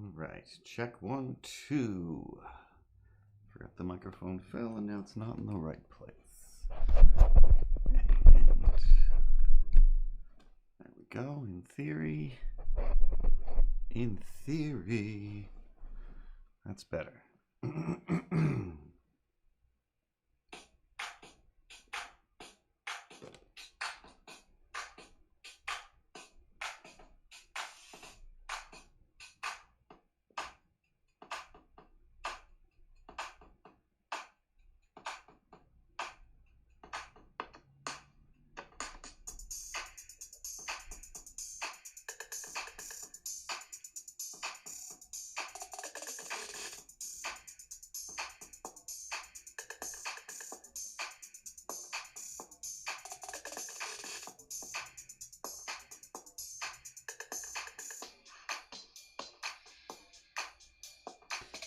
Alright, check 1, 2. Forgot the microphone fell and now it's not in the right place. And there we go, in theory. In theory. That's better.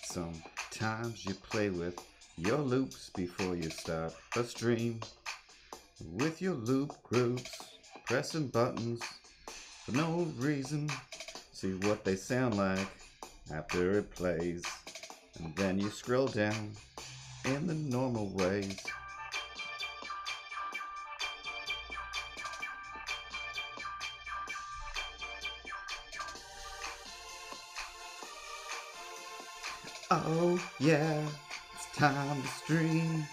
Sometimes you play with your loops before you start a stream. With your loop groups, pressing buttons for no reason. See what they sound like after it plays. And then you scroll down in the normal ways. Oh yeah, it's time to stream.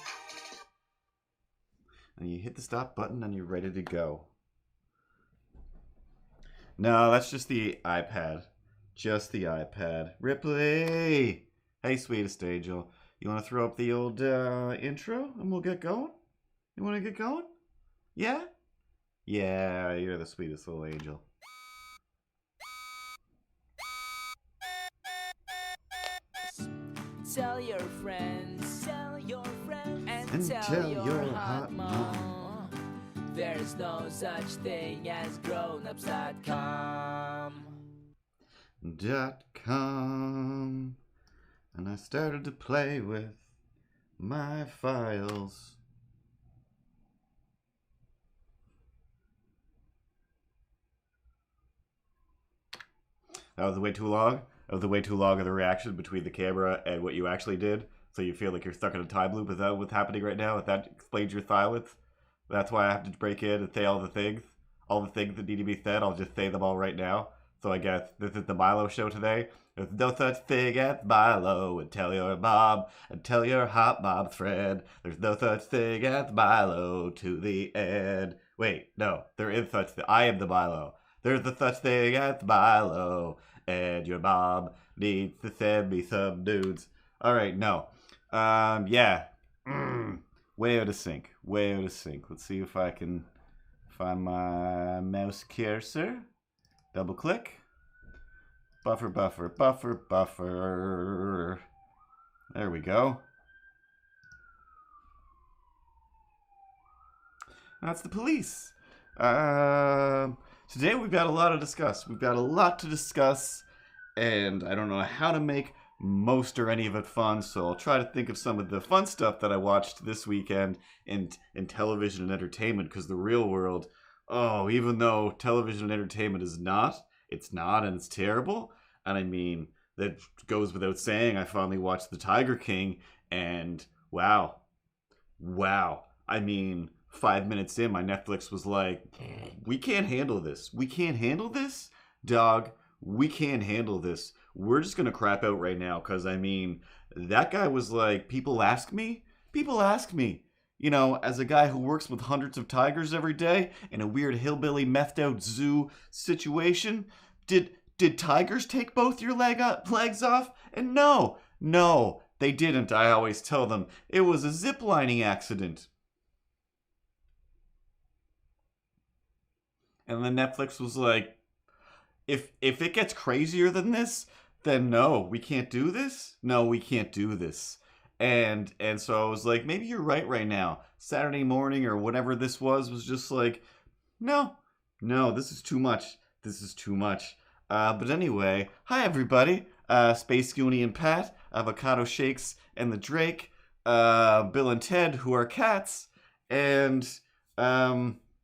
And you hit the stop button and you're ready to go. No, that's just the iPad. Just the iPad. Ripley! Hey, sweetest angel. You want to throw up the old intro and we'll get going? You want to get going? Yeah? Yeah, you're the sweetest little angel. Tell your friends, and tell your hot mom. There's no such thing as grownups.com. .com. And I started to play with my files. That was way too long. That was way too long of the reaction between the camera and what you actually did. So you feel like you're stuck in a time loop. Is that what's happening right now? If that explains your silence, that's why I have to break in and say all the things. All the things that need to be said, I'll just say them all right now. So I guess this is the Milo show today. There's no such thing as Milo, and tell your mom, and tell your hot mom friend. There's no such thing as Milo to the end. Wait, no, there is such thing. I am the Milo. There's the such thing as Milo, and your mom needs to send me some nudes. All right, no. Yeah. Way out of sync. Way out of sync. Let's see if I can find my mouse cursor. Double click. Buffer, buffer, buffer, buffer. There we go. That's the police. Today we've got a lot to discuss. We've got a lot to discuss, and I don't know how to make most or any of it fun, so I'll try to think of some of the fun stuff that I watched this weekend in television and entertainment, because the real world, even though television and entertainment is not, it's not, and it's terrible. And I mean, that goes without saying, I finally watched The Tiger King, and wow. I mean, 5 minutes in, my Netflix was like, we can't handle this. We can't handle this? Dog, we can't handle this. We're just going to crap out right now, because, I mean, that guy was like, people ask me, you know, as a guy who works with hundreds of tigers every day in a weird hillbilly methed out zoo situation, did tigers take both your legs off? And no, they didn't. I always tell them it was a ziplining accident. And then Netflix was like, if it gets crazier than this, then no, we can't do this. No, we can't do this. And so I was like, maybe you're right now. Saturday morning or whatever this was just like, no, this is too much. But anyway, hi everybody. Space Goonie and Pat, Avocado Shakes and the Drake, Bill and Ted, who are cats, and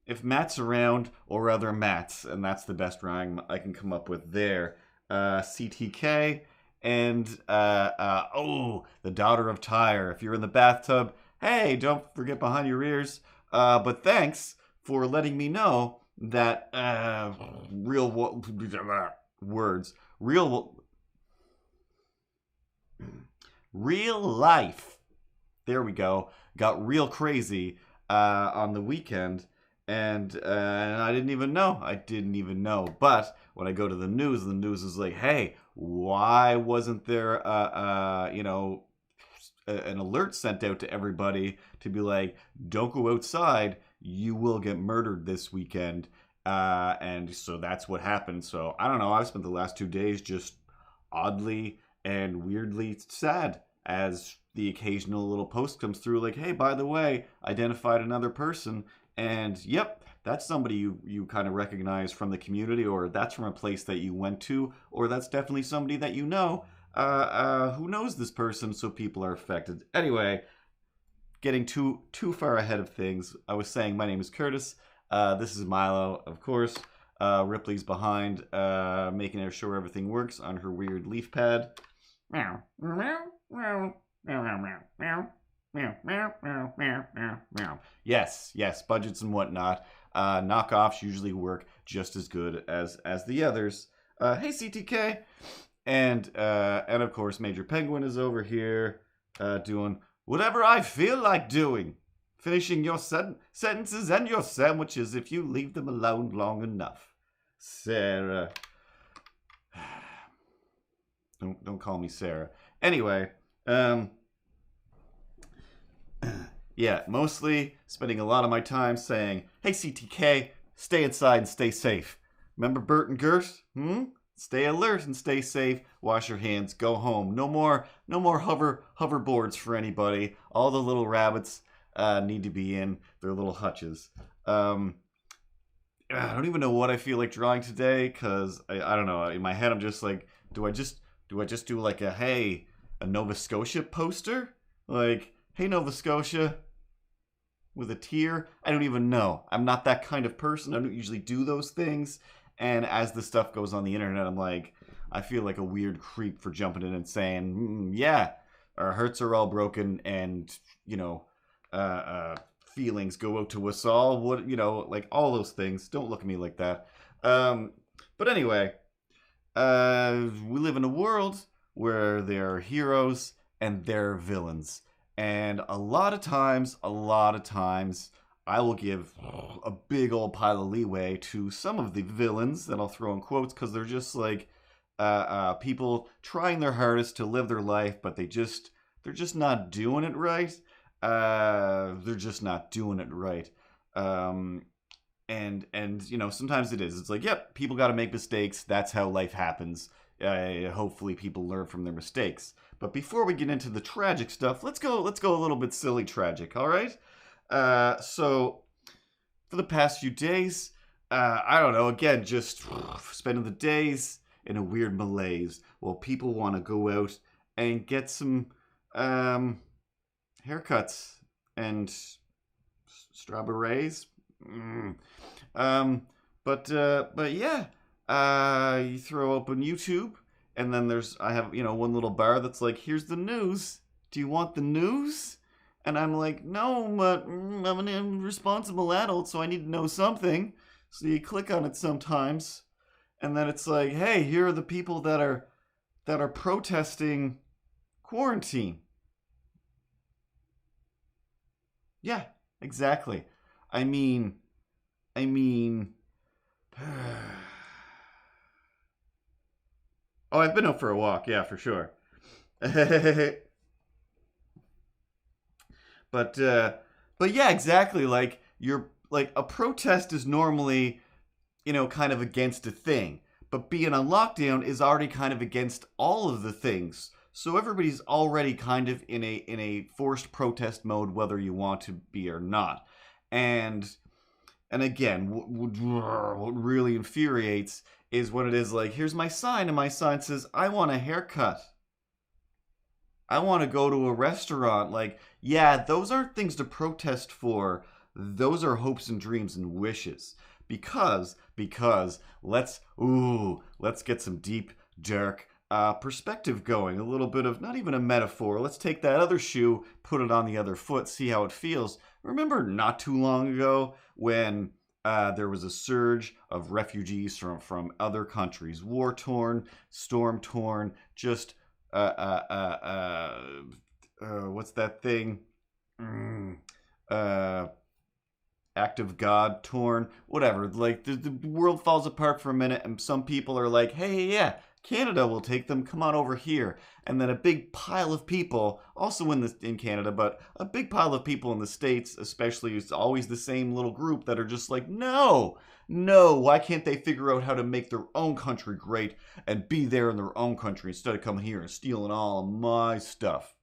if Matt's around, or rather Matt's, and that's the best rhyme I can come up with there. CTK, and the daughter of Tyre. If you're in the bathtub, hey, don't forget behind your ears. But thanks for letting me know that real life. There we go. Got real crazy on the weekend, and I didn't even know. But when I go to the news is like, hey, why wasn't there an alert sent out to everybody to be like, don't go outside, you will get murdered this weekend. And so that's what happened. So I don't know, I've spent the last 2 days just oddly and weirdly sad as the occasional little post comes through like, hey, by the way, identified another person. And yep, that's somebody you kind of recognize from the community, or that's from a place that you went to, or that's definitely somebody that you know. Who knows this person, so people are affected. Anyway, getting too far ahead of things. I was saying my name is Curtis. This is Milo, of course. Ripley's behind, making sure everything works on her weird leaf pad. Meow, meow, meow, meow, meow, meow, meow, meow, meow, meow, meow, meow. Yes, budgets and whatnot. Knockoffs usually work just as good as the others. Hey, CTK. And of course, Major Penguin is over here doing whatever I feel like doing. Finishing your sentences and your sandwiches if you leave them alone long enough. Sarah. Don't call me Sarah. Anyway, yeah, mostly spending a lot of my time saying, hey, CTK, stay inside and stay safe. Remember Bert and Gert? Stay alert and stay safe. Wash your hands. Go home. No more hoverboards for anybody. All the little rabbits need to be in their little hutches. I don't even know what I feel like drawing today, because I don't know. In my head, I'm just like, do I just do like a Nova Scotia poster? Like, hey, Nova Scotia, with a tear? I don't even know. I'm not that kind of person. I don't usually do those things. And as the stuff goes on the internet, I'm like, I feel like a weird creep for jumping in and saying, yeah, our hearts are all broken, and, feelings go out to us all. What, like all those things. Don't look at me like that. But anyway, we live in a world where there are heroes and there are villains. And a lot of times, I will give a big old pile of leeway to some of the villains that I'll throw in quotes, because they're just like people trying their hardest to live their life, but they're just not doing it right. They're just not doing it right. And sometimes it is. It's like, yep, people got to make mistakes. That's how life happens. Hopefully people learn from their mistakes. But before we get into the tragic stuff, let's go a little bit silly tragic, all right? So for the past few days, I don't know, again, just spending the days in a weird malaise while people want to go out and get some haircuts and strawberries. But yeah, you throw open YouTube, and then I have one little bar that's like, here's the news. Do you want the news? And I'm like, no, but I'm an irresponsible adult, so I need to know something. So you click on it sometimes, and then it's like, hey, here are the people that are protesting quarantine. Yeah, exactly. I mean, oh, I've been out for a walk, yeah, for sure. But yeah, exactly. Like, a protest is normally, kind of against a thing. But being on lockdown is already kind of against all of the things. So everybody's already kind of in a forced protest mode, whether you want to be or not. And again, what really infuriates is when it is like, here's my sign, and my sign says, I want a haircut. I want to go to a restaurant. Like, yeah, those aren't things to protest for. Those are hopes and dreams and wishes. Because let's get some deep dark perspective going. A little bit of, not even a metaphor. Let's take that other shoe, put it on the other foot, see how it feels. Remember not too long ago when there was a surge of refugees from other countries, war-torn, storm-torn, just what's that thing? Act of God torn, whatever. Like the world falls apart for a minute, and some people are like, "Hey, yeah, Canada will take them. Come on over here." And then a big pile of people, also in Canada, but a big pile of people in the States, especially, it's always the same little group that are just like, "No, no, why can't they figure out how to make their own country great and be there in their own country instead of coming here and stealing all of my stuff?"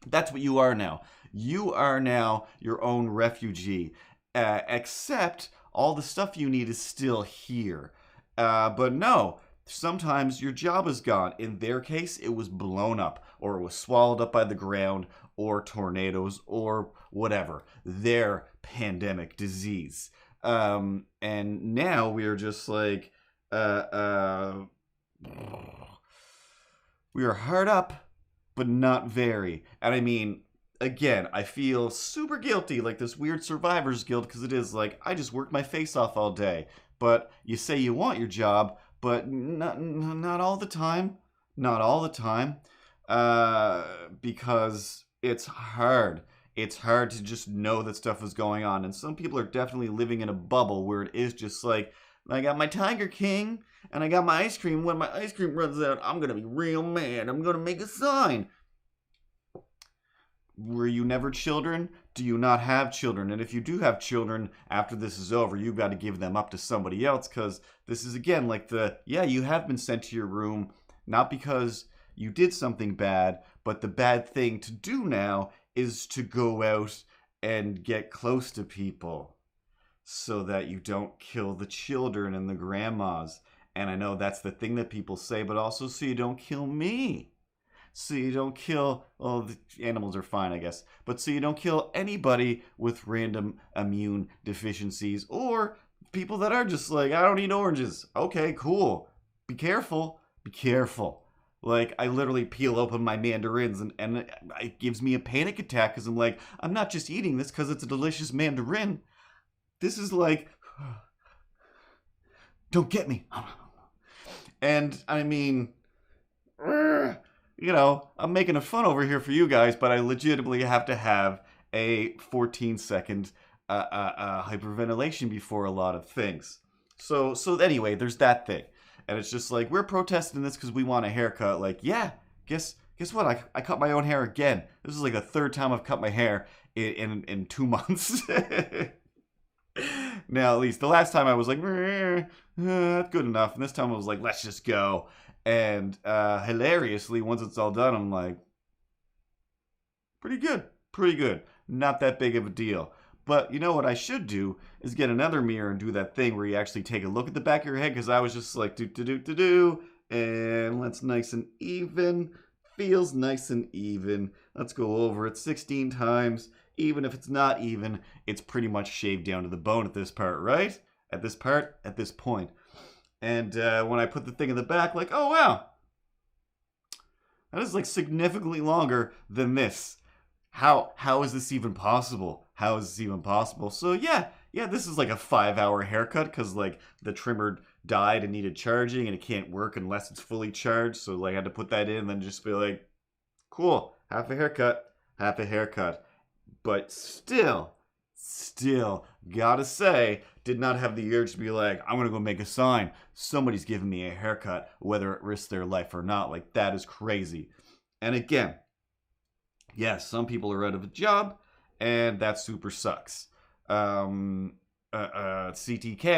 That's what you are now. You are now your own refugee, except all the stuff you need is still here. But no, sometimes your job is gone. In their case, it was blown up, or it was swallowed up by the ground, or tornadoes, or whatever. Their pandemic disease. And now we are just like, we are hard up, but not very. And I mean, again, I feel super guilty, like this weird survivor's guilt, because it is like, I just worked my face off all day. But you say you want your job, but not all the time. Not all the time. Because it's hard. It's hard to just know that stuff is going on. And some people are definitely living in a bubble where it is just like, I got my Tiger King, and I got my ice cream. When my ice cream runs out, I'm going to be real mad. I'm going to make a sign. Were you never children? Do you not have children? And if you do have children, after this is over, you've got to give them up to somebody else, because this is, again, like you have been sent to your room, not because you did something bad, but the bad thing to do now is to go out and get close to people so that you don't kill the children and the grandmas. And I know that's the thing that people say, but also so you don't kill me. So you don't kill, well, the animals are fine, I guess, but so you don't kill anybody with random immune deficiencies, or people that are just like, I don't eat oranges. Okay, cool. Be careful. Be careful. Like, I literally peel open my mandarins and it gives me a panic attack because I'm like, I'm not just eating this because it's a delicious mandarin. This is like, don't get me. And I mean, you know, I'm making a fun over here for you guys, but I legitimately have to have a 14-second hyperventilation before a lot of things. So anyway, there's that thing. And it's just like, we're protesting this because we want a haircut. Like, yeah, guess what? I cut my own hair again. This is like the third time I've cut my hair in 2 months. Now, at least the last time I was like, that's good enough. And this time I was like, let's just go. And hilariously, once it's all done, I'm like, pretty good. Not that big of a deal. But you know what I should do is get another mirror and do that thing where you actually take a look at the back of your head, because I was just like, do, and let's nice and even. Feels nice and even. Let's go over it 16 times. Even if it's not even, it's pretty much shaved down to the bone at this part, right? At this point. And when I put the thing in the back, like, oh wow, that is like significantly longer than this. How is this even possible? How is this even possible? So yeah, this is like a 5-hour haircut because like the trimmer died and needed charging and it can't work unless it's fully charged. So like I had to put that in and then just be like, cool, half a haircut. But still, gotta say, did not have the urge to be like, I'm gonna go make a sign. Somebody's giving me a haircut, whether it risks their life or not. Like, that is crazy. And again, yes, some people are out of a job, and that super sucks. CTK,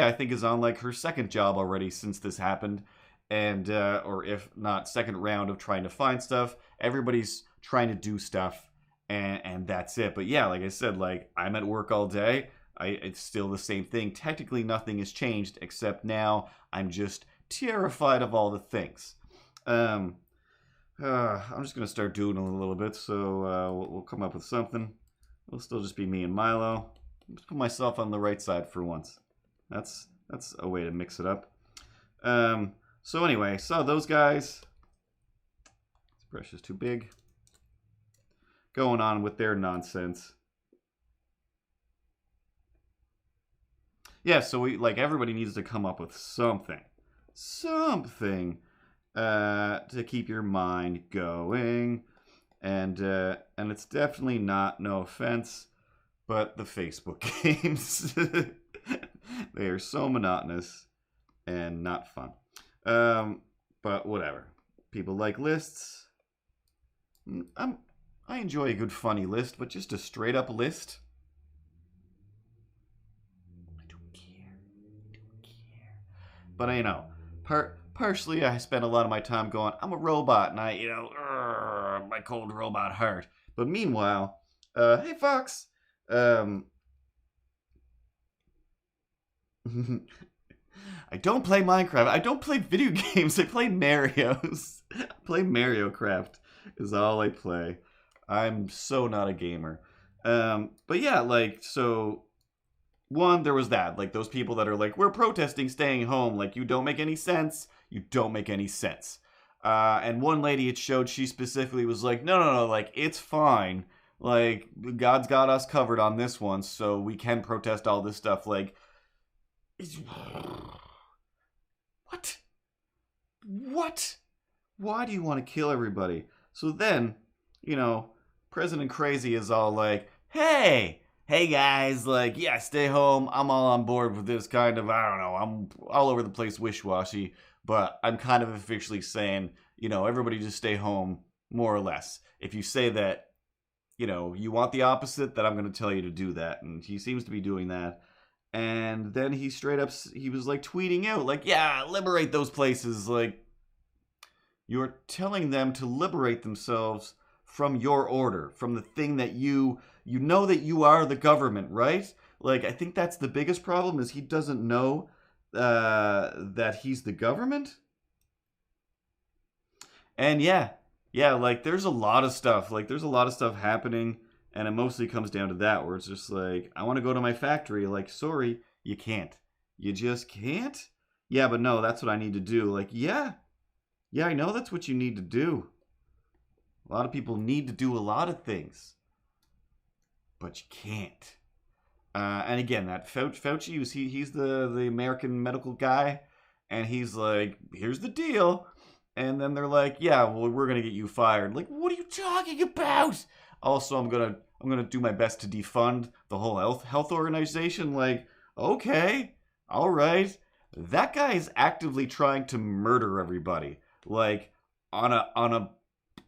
I think, is on like her second job already since this happened. And, or if not, second round of trying to find stuff. Everybody's trying to do stuff. And that's it. But yeah, like I said, like I'm at work all day. It's still the same thing. Technically, nothing has changed except now I'm just terrified of all the things. I'm just gonna start doodling a little bit, so we'll come up with something. It'll still just be me and Milo. Just put myself on the right side for once. That's a way to mix it up. So anyway, so those guys, this brush is too big, going on with their nonsense. Yeah, so we everybody needs to come up with something to keep your mind going, and it's definitely not, no offense, but the Facebook games. They are so monotonous and not fun. But whatever. People like lists. I enjoy a good funny list, but just a straight up list. I don't care. But you know, partially I spend a lot of my time going, I'm a robot, and my cold robot heart. But meanwhile, hey Fox, I don't play Minecraft. I don't play video games. I play Mario's. I play Mario Craft is all I play. I'm so not a gamer. But yeah, so one, there was that. Those people that are like, we're protesting staying home. You don't make any sense. You don't make any sense. And one lady it showed, she specifically was like, no, it's fine. God's got us covered on this one, so we can protest all this stuff. What? Why do you want to kill everybody? So then, President Crazy is all like, hey guys, yeah, stay home. I'm all on board with this kind of, I don't know, I'm all over the place wish-washy, but I'm kind of officially saying, everybody just stay home, more or less. If you say that, you want the opposite, then I'm going to tell you to do that. And he seems to be doing that. And then he straight up, he was tweeting out, yeah, liberate those places. You're telling them to liberate themselves from your order, from the thing that you know that you are the government, right? I think that's the biggest problem, is he doesn't know that he's the government. And yeah, there's a lot of stuff. There's a lot of stuff happening, and it mostly comes down to that, where it's just I want to go to my factory. Sorry, you can't. You just can't? Yeah, but no, that's what I need to do. Yeah, I know that's what you need to do. A lot of people need to do a lot of things, but you can't. And again, that Fauci, he's the American medical guy, and he's like, here's the deal. And then they're like, yeah, well, we're gonna get you fired. What are you talking about? Also, I'm gonna do my best to defund the whole health organization. Okay, all right. That guy is actively trying to murder everybody. On a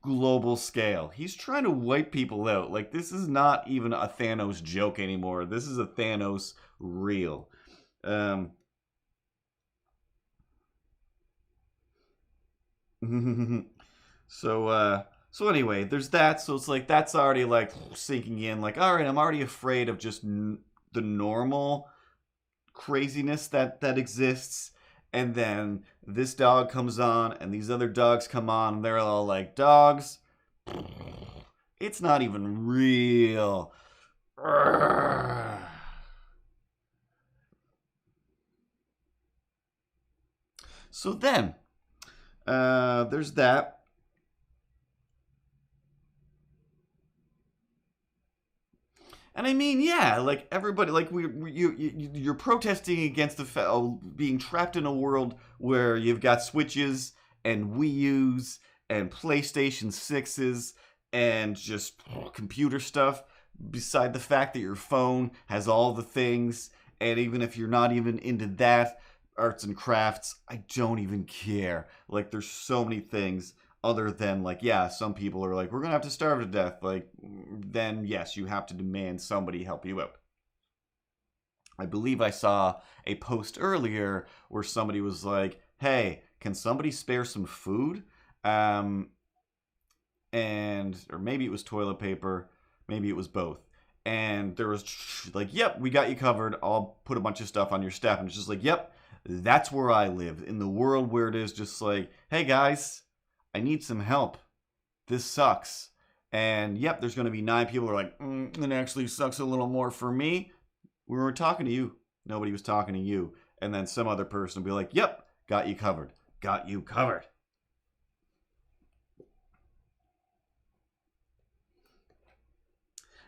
global scale. He's trying to wipe people out. This is not even a Thanos joke anymore. This is a Thanos real. So anyway, there's that. So it's that's already sinking in. All right, I'm already afraid of just the normal craziness that exists. And then this dog comes on, and these other dogs come on, and they're all like, dogs, it's not even real. So then, there's that. And I mean, yeah, everybody, you're protesting against being trapped in a world where you've got Switches and Wii U's and PlayStation 6s and just computer stuff, beside the fact that your phone has all the things. And even if you're not even into that, arts and crafts, I don't even care. There's so many things. Other than yeah, some people are we're gonna have to starve to death. Then yes, you have to demand somebody help you out. I believe I saw a post earlier where somebody was like, hey, can somebody spare some food? Or maybe it was toilet paper, maybe it was both. And there was yep, we got you covered. I'll put a bunch of stuff on your staff. And it's just yep, that's where I live. In the world where it is just hey guys, I need some help. This sucks. And yep, there's going to be 9 people who are it actually sucks a little more for me. We were talking to you. Nobody was talking to you. And then some other person will be yep, got you covered. got you covered.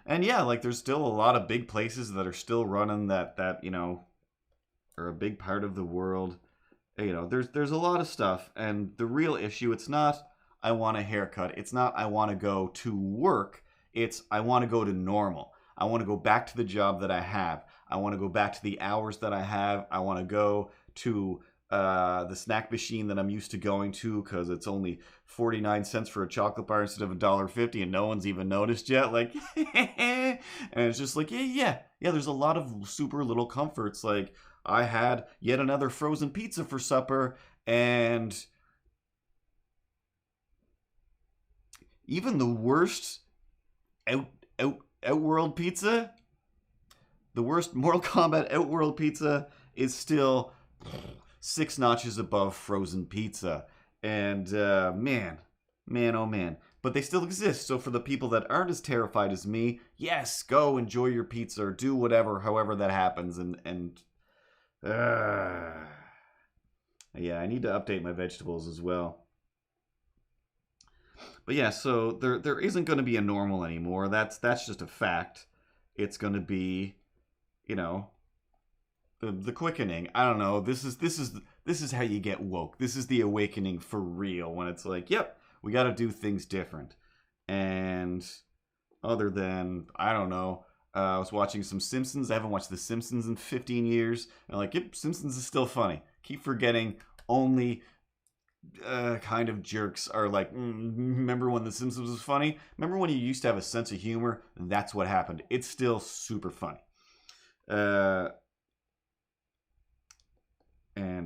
And yeah, like there's still a lot of big places that are still running that are a big part of the world. There's a lot of stuff, and the real issue, it's not I want a haircut. It's not I want to go to work. It's I want to go to normal. I want to go back to the job that I have. I want to go back to the hours that I have. I want to go to the snack machine that I'm used to going to because it's only 49 cents for a chocolate bar instead of $1.50, and no one's even noticed yet. Like, and it's just like, yeah. There's a lot of super little comforts. Like, I had yet another frozen pizza for supper, and even the worst Outworld pizza, the worst Mortal Kombat Outworld pizza is still 6 notches above frozen pizza. And man, oh man. But they still exist. So for the people that aren't as terrified as me, yes, go enjoy your pizza or do whatever, however that happens. And yeah, I need to update my vegetables as well. But yeah, so there isn't going to be a normal anymore. That's just a fact. It's going to be, the quickening. I don't know. This is how you get woke. This is the awakening for real. When it's like, yep, we got to do things different. And other than, I don't know, I was watching some Simpsons. I haven't watched The Simpsons in 15 years. And I'm like, yep, Simpsons is still funny. Keep forgetting only kind of jerks are like, remember when The Simpsons was funny? Remember when you used to have a sense of humor? That's what happened. It's still super funny. And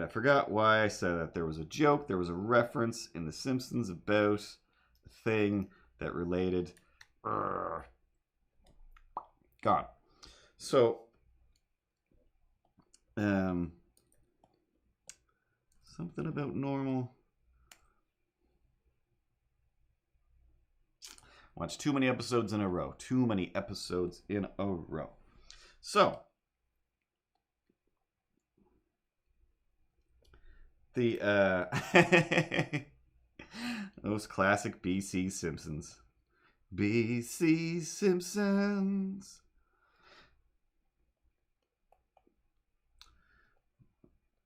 I forgot why I said that. There was a joke, there was a reference in The Simpsons about a thing that related. Gone. So, something about normal. Watch too many episodes in a row. Too many episodes in a row. So, the those classic BC Simpsons. BC Simpsons.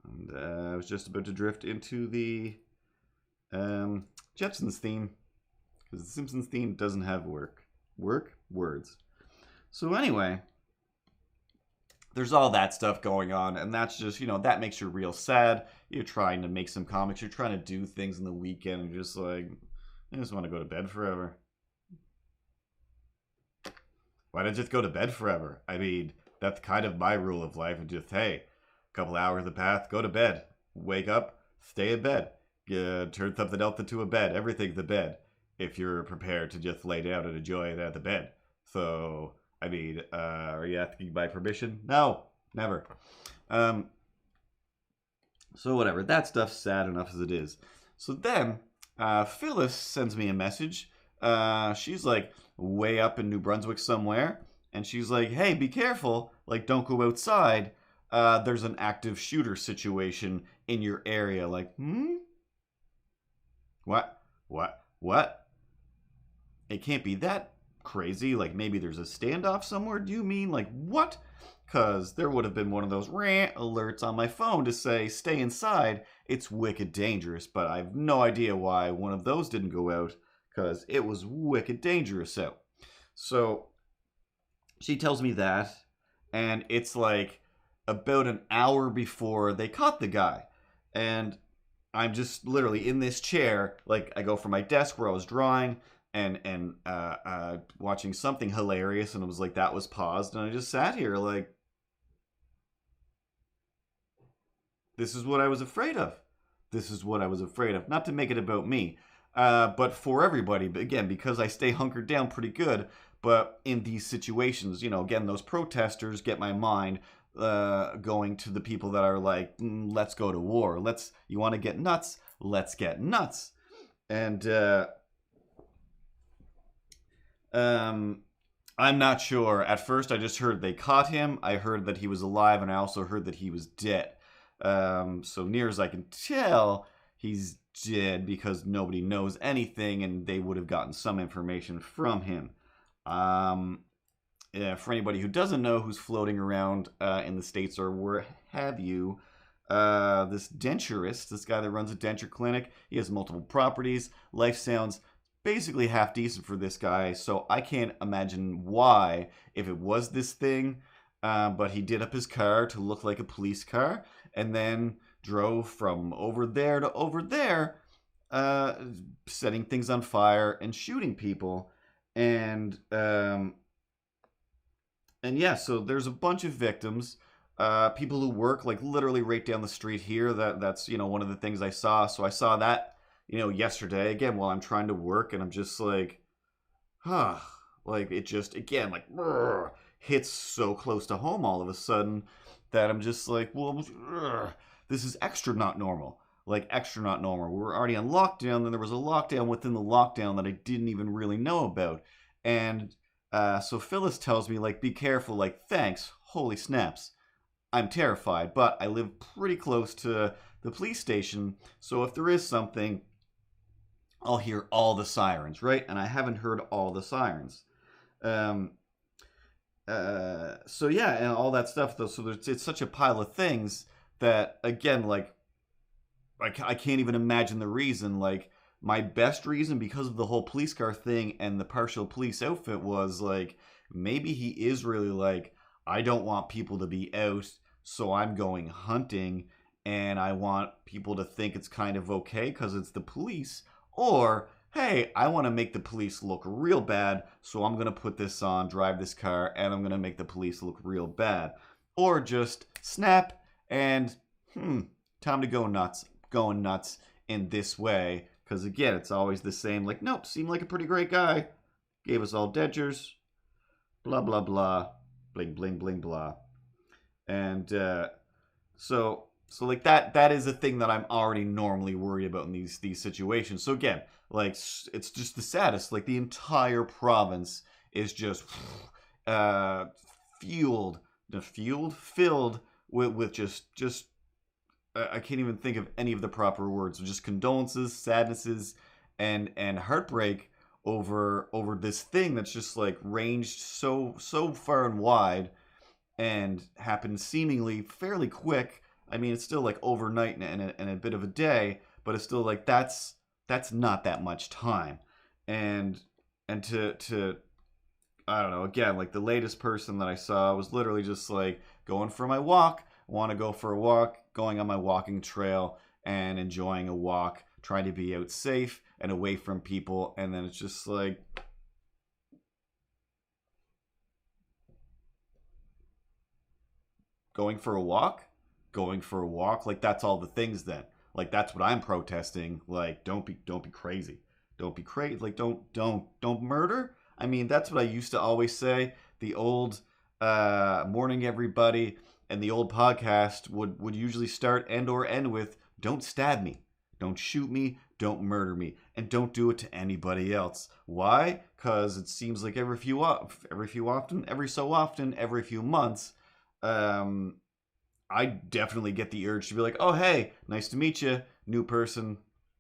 And I was just about to drift into the Jetsons theme. Because the Simpsons theme doesn't have words. So anyway, there's all that stuff going on, and that's just, that makes you real sad. You're trying to make some comics, you're trying to do things in the weekend, and you're just like, I just want to go to bed forever. Why not just go to bed forever? I mean, that's kind of my rule of life, and just, hey, a couple hours of the path, go to bed. Wake up, stay in bed. Turn something else into a bed. Everything's a bed. If you're prepared to just lay down and enjoy it at the bed. So, I mean, are you asking my permission? No, never. So whatever, that stuff's sad enough as it is. So then, Phyllis sends me a message. She's like way up in New Brunswick somewhere. And she's like, hey, be careful. Like, don't go outside. There's an active shooter situation in your area. Like, What? It can't be that crazy. Like, maybe there's a standoff somewhere. Do you mean, like, what? Because there would have been one of those rant alerts on my phone to say, stay inside. It's wicked dangerous. But I have no idea why one of those didn't go out. Because it was wicked dangerous out. So, she tells me that. And it's like about an hour before they caught the guy. And I'm just literally in this chair, like I go from my desk where I was drawing and watching something hilarious, and it was like that was paused, and I just sat here like, this is what I was afraid of. This is what I was afraid of. Not to make it about me, but for everybody. But again, because I stay hunkered down pretty good, but in these situations, again, those protesters get my mind going to the people that are like, let's go to war. You want to get nuts? Let's get nuts. And I'm not sure. At first, I just heard they caught him. I heard that he was alive, and I also heard that he was dead. So near as I can tell, he's dead because nobody knows anything, and they would have gotten some information from him. Yeah, for anybody who doesn't know, who's floating around in the States or where have you, this denturist, this guy that runs a denture clinic, he has multiple properties. Life sounds basically half decent for this guy, so I can't imagine why, if it was this thing, but he did up his car to look like a police car, and then drove from over there to over there, setting things on fire and shooting people. And yeah, so there's a bunch of victims, people who work like literally right down the street here. That's one of the things I saw. So I saw that yesterday again while I'm trying to work, and I'm just like, like it just again like hits so close to home all of a sudden that I'm just like, well, this is extra not normal. Like extra not normal. We were already on lockdown, then there was a lockdown within the lockdown that I didn't even really know about, and. So Phyllis tells me, like, be careful, like, thanks, holy snaps. I'm terrified, but I live pretty close to the police station, so if there is something, I'll hear all the sirens, right? And I haven't heard all the sirens. So yeah, and all that stuff, though, so it's such a pile of things that, again, like, I can't even imagine the reason, like, my best reason, because of the whole police car thing and the partial police outfit, was like, maybe he is really like, I don't want people to be out, so I'm going hunting, and I want people to think it's kind of okay because it's the police. Or, hey, I want to make the police look real bad, so I'm going to put this on, drive this car, and I'm going to make the police look real bad. Or just snap and, time to go nuts. Going nuts in this way. Because again, it's always the same, like, nope, seemed like a pretty great guy. Gave us all dentures. Blah, blah, blah. Bling, bling, bling, blah. And so like that is a thing that I'm already normally worried about in these situations. So again, like, it's just the saddest. Like, the entire province is just filled with just I can't even think of any of the proper words. Just condolences, sadnesses, and heartbreak over this thing that's just like ranged so far and wide, and happened seemingly fairly quick. I mean, it's still like overnight and a bit of a day, but it's still like that's not that much time, and to I don't know. Again, like the latest person that I saw was literally just like going for my walk. Want to go for a walk, going on my walking trail and enjoying a walk, trying to be out safe and away from people, and then it's just like, going for a walk, like that's all the things then. Like that's what I'm protesting. Like don't be crazy. Don't be crazy. Like don't murder. I mean, that's what I used to always say. The old morning everybody and the old podcast would usually start and or end with, don't stab me, don't shoot me, don't murder me, and don't do it to anybody else. Why? Because it seems like every so often, every few months, I definitely get the urge to be like, oh, hey, nice to meet you, new person,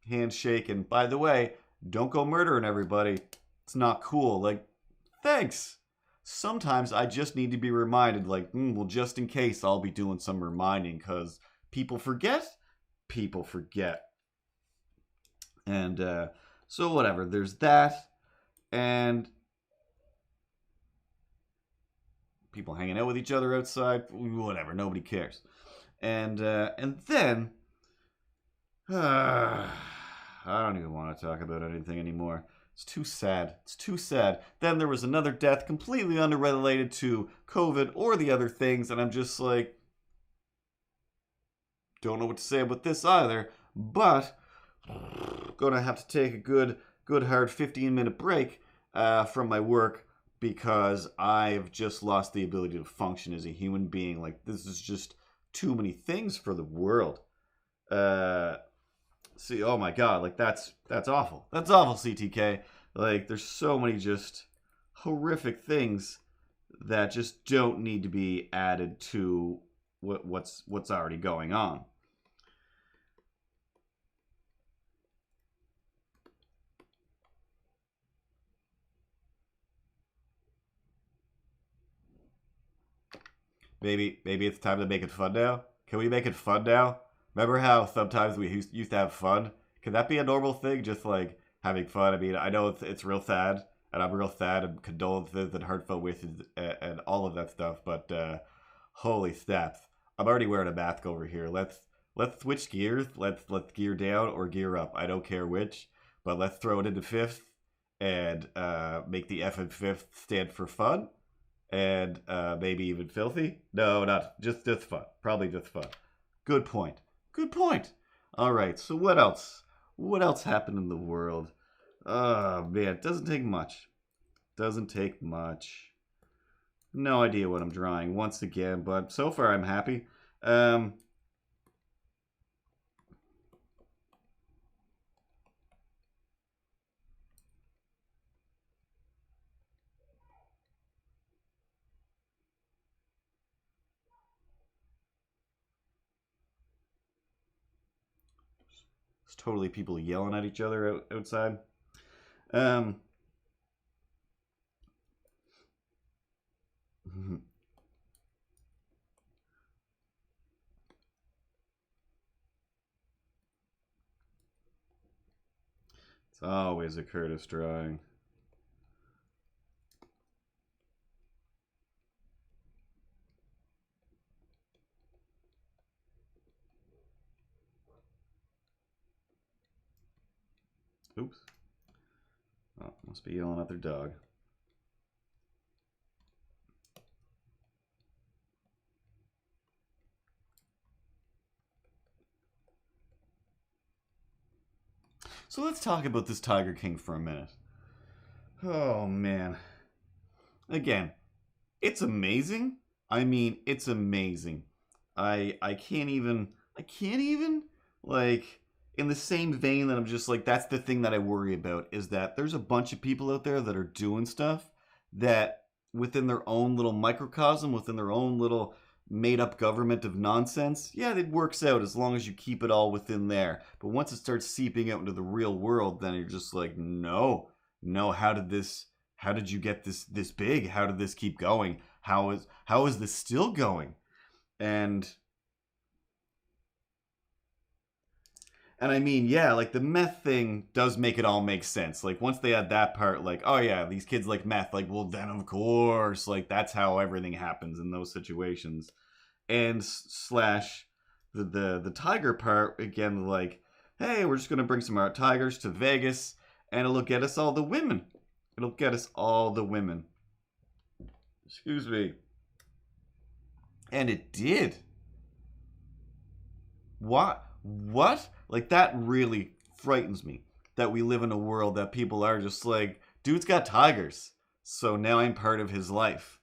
handshake, and by the way, don't go murdering everybody. It's not cool. Like, thanks. Sometimes I just need to be reminded, like, well, just in case, I'll be doing some reminding, because people forget. And so whatever, there's that, and people hanging out with each other outside, whatever, nobody cares. And then I don't even want to talk about anything anymore. It's too sad. Then there was another death completely unrelated to COVID or the other things, and I'm just like, don't know what to say about this either, but gonna have to take a good hard 15-minute break from my work, because I've just lost the ability to function as a human being. Like, this is just too many things for the world. See, oh my god, like that's awful. That's awful, CTK. Like, there's so many just horrific things that just don't need to be added to what's already going on. maybe it's time to make it fun now. Can we make it fun now? Remember how sometimes we used to have fun? Can that be a normal thing? Just like having fun. I mean, I know it's real sad, and I'm real sad, and condolences and heartfelt wishes and all of that stuff. But holy snaps! I'm already wearing a mask over here. Let's switch gears. Let's gear down or gear up. I don't care which, but let's throw it into fifth and make the F in fifth stand for fun and maybe even filthy. No, not just fun. Probably just fun. Good point. Good point. All right. So what else? What else happened in the world? Oh man, it doesn't take much. Doesn't take much. No idea what I'm drawing once again, but so far I'm happy. It's totally people yelling at each other outside. It's always a Curtis drawing. Oops. Oh, must be yelling at their dog. So let's talk about this Tiger King for a minute. Oh man. Again, it's amazing. I mean, it's amazing. I can't even like in the same vein that I'm just like that's the thing that I worry about is that there's a bunch of people out there that are doing stuff that within their own little microcosm, within their own little made up government of nonsense, yeah, it works out as long as you keep it all within there. But once it starts seeping out into the real world, then you're just like, no, how did you get this big? How did this keep going? How is this still going? And I mean, yeah, like the meth thing does make it all make sense. Like once they had that part, like, oh yeah, these kids like meth, like, well then of course, like that's how everything happens in those situations. And slash the tiger part again, like, hey, we're just gonna bring some art tigers to Vegas, and it'll get us all the women. It'll get us all the women. Excuse me. And it did. What? Like, that really frightens me. That we live in a world that people are just like, dude's got tigers. So now I'm part of his life.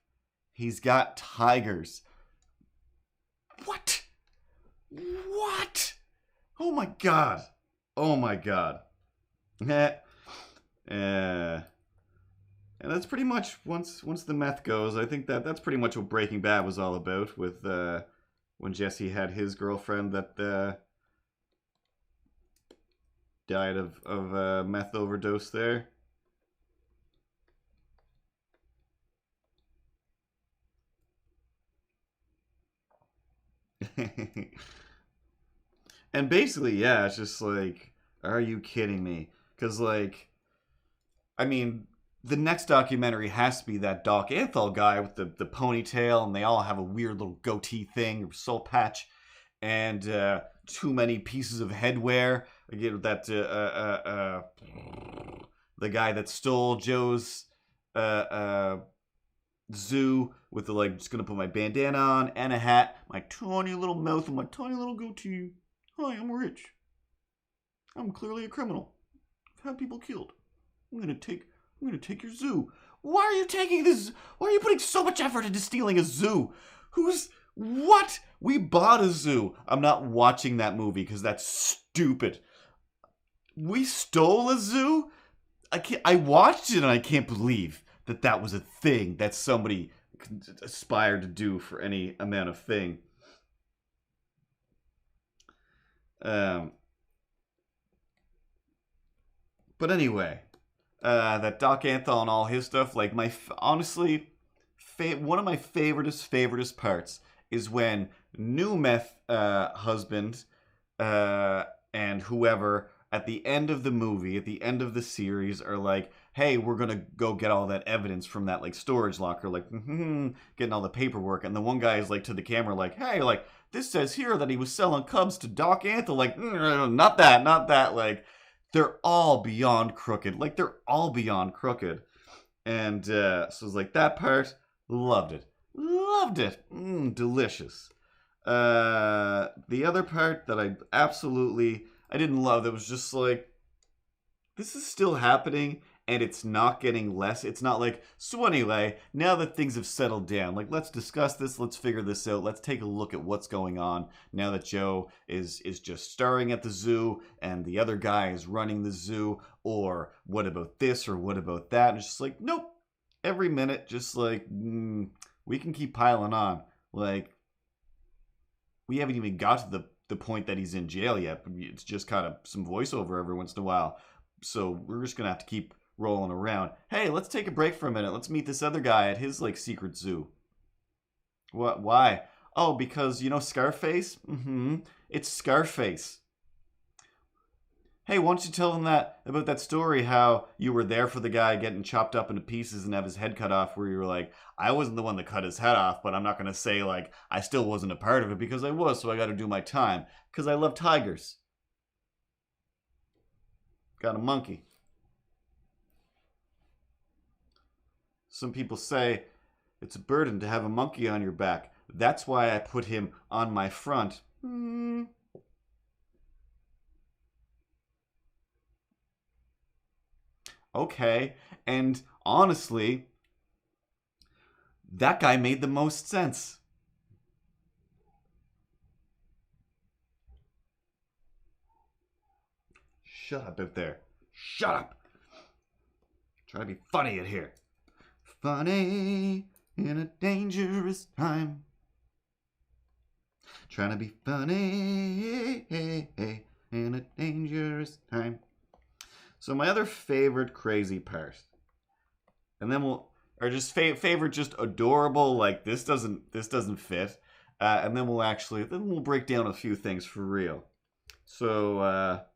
He's got tigers. What? Oh my god. And that's pretty much, once the meth goes, I think that's pretty much what Breaking Bad was all about with when Jesse had his girlfriend that died of meth overdose there. And basically, yeah, it's just like, are you kidding me? Because, like, I mean, the next documentary has to be that Doc Anthol guy with the ponytail, and they all have a weird little goatee thing or soul patch, and too many pieces of headwear. Again, that the guy that stole Joe's zoo with the like, just gonna put my bandana on and a hat, my tiny little mouth, and my tiny little goatee. Hi, I'm rich. I'm clearly a criminal. I've had people killed. I'm gonna take your zoo. Why are you taking this? Why are you putting so much effort into stealing a zoo? What? We bought a zoo. I'm not watching that movie because that's stupid. We stole a zoo? I watched it and I can't believe that was a thing that somebody aspired to do for any amount of thing. But anyway, that Doc Anthol and all his stuff, like honestly, one of my favoriteest parts, is when new meth husband and whoever at the end of the movie, at the end of the series, are like, hey, we're gonna go get all that evidence from that like storage locker, like getting all the paperwork, and the one guy is like to the camera, like, hey, like this says here that he was selling Cubs to Doc Antle, like not that, like they're all beyond crooked, like they're all beyond crooked, and so it's like that part, loved it, delicious. The other part that I didn't love, that was just like, this is still happening and it's not getting less. It's not like, so anyway, now that things have settled down, like let's discuss this, let's figure this out, let's take a look at what's going on now that Joe is just starring at the zoo and the other guy is running the zoo, or what about this or what about that? And it's just like, nope. Every minute, just like, we can keep piling on. Like, we haven't even got to the point that he's in jail yet. It's just kind of some voiceover every once in a while. So we're just going to have to keep rolling around. Hey, let's take a break for a minute. Let's meet this other guy at his, like, secret zoo. What? Why? Oh, because, you know Scarface? It's Scarface. Hey, why don't you tell them about that story, how you were there for the guy getting chopped up into pieces and have his head cut off, where you were like, I wasn't the one that cut his head off, but I'm not going to say, like, I still wasn't a part of it because I was, so I got to do my time. Because I love tigers. Got a monkey. Some people say it's a burden to have a monkey on your back. That's why I put him on my front. Okay, and honestly, that guy made the most sense. Shut up out there. Shut up. Try to be funny in here. Funny in a dangerous time. Trying to be funny in a dangerous time. So my other favorite crazy part, and then favorite just adorable, like this doesn't fit, and then we'll break down a few things for real. So let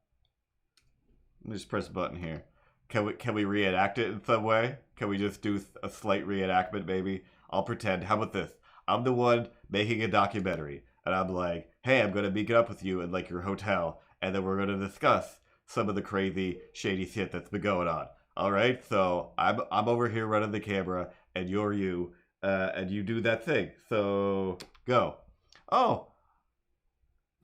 me just press a button here. Can we reenact it in some way? Can we just do a slight reenactment, maybe? I'll pretend. How about this? I'm the one making a documentary, and I'm like, hey, I'm gonna meet up with you in like your hotel, and then we're gonna discuss some of the crazy, shady shit that's been going on. All right, so I'm over here running the camera, and you're you, and you do that thing. So go. Oh,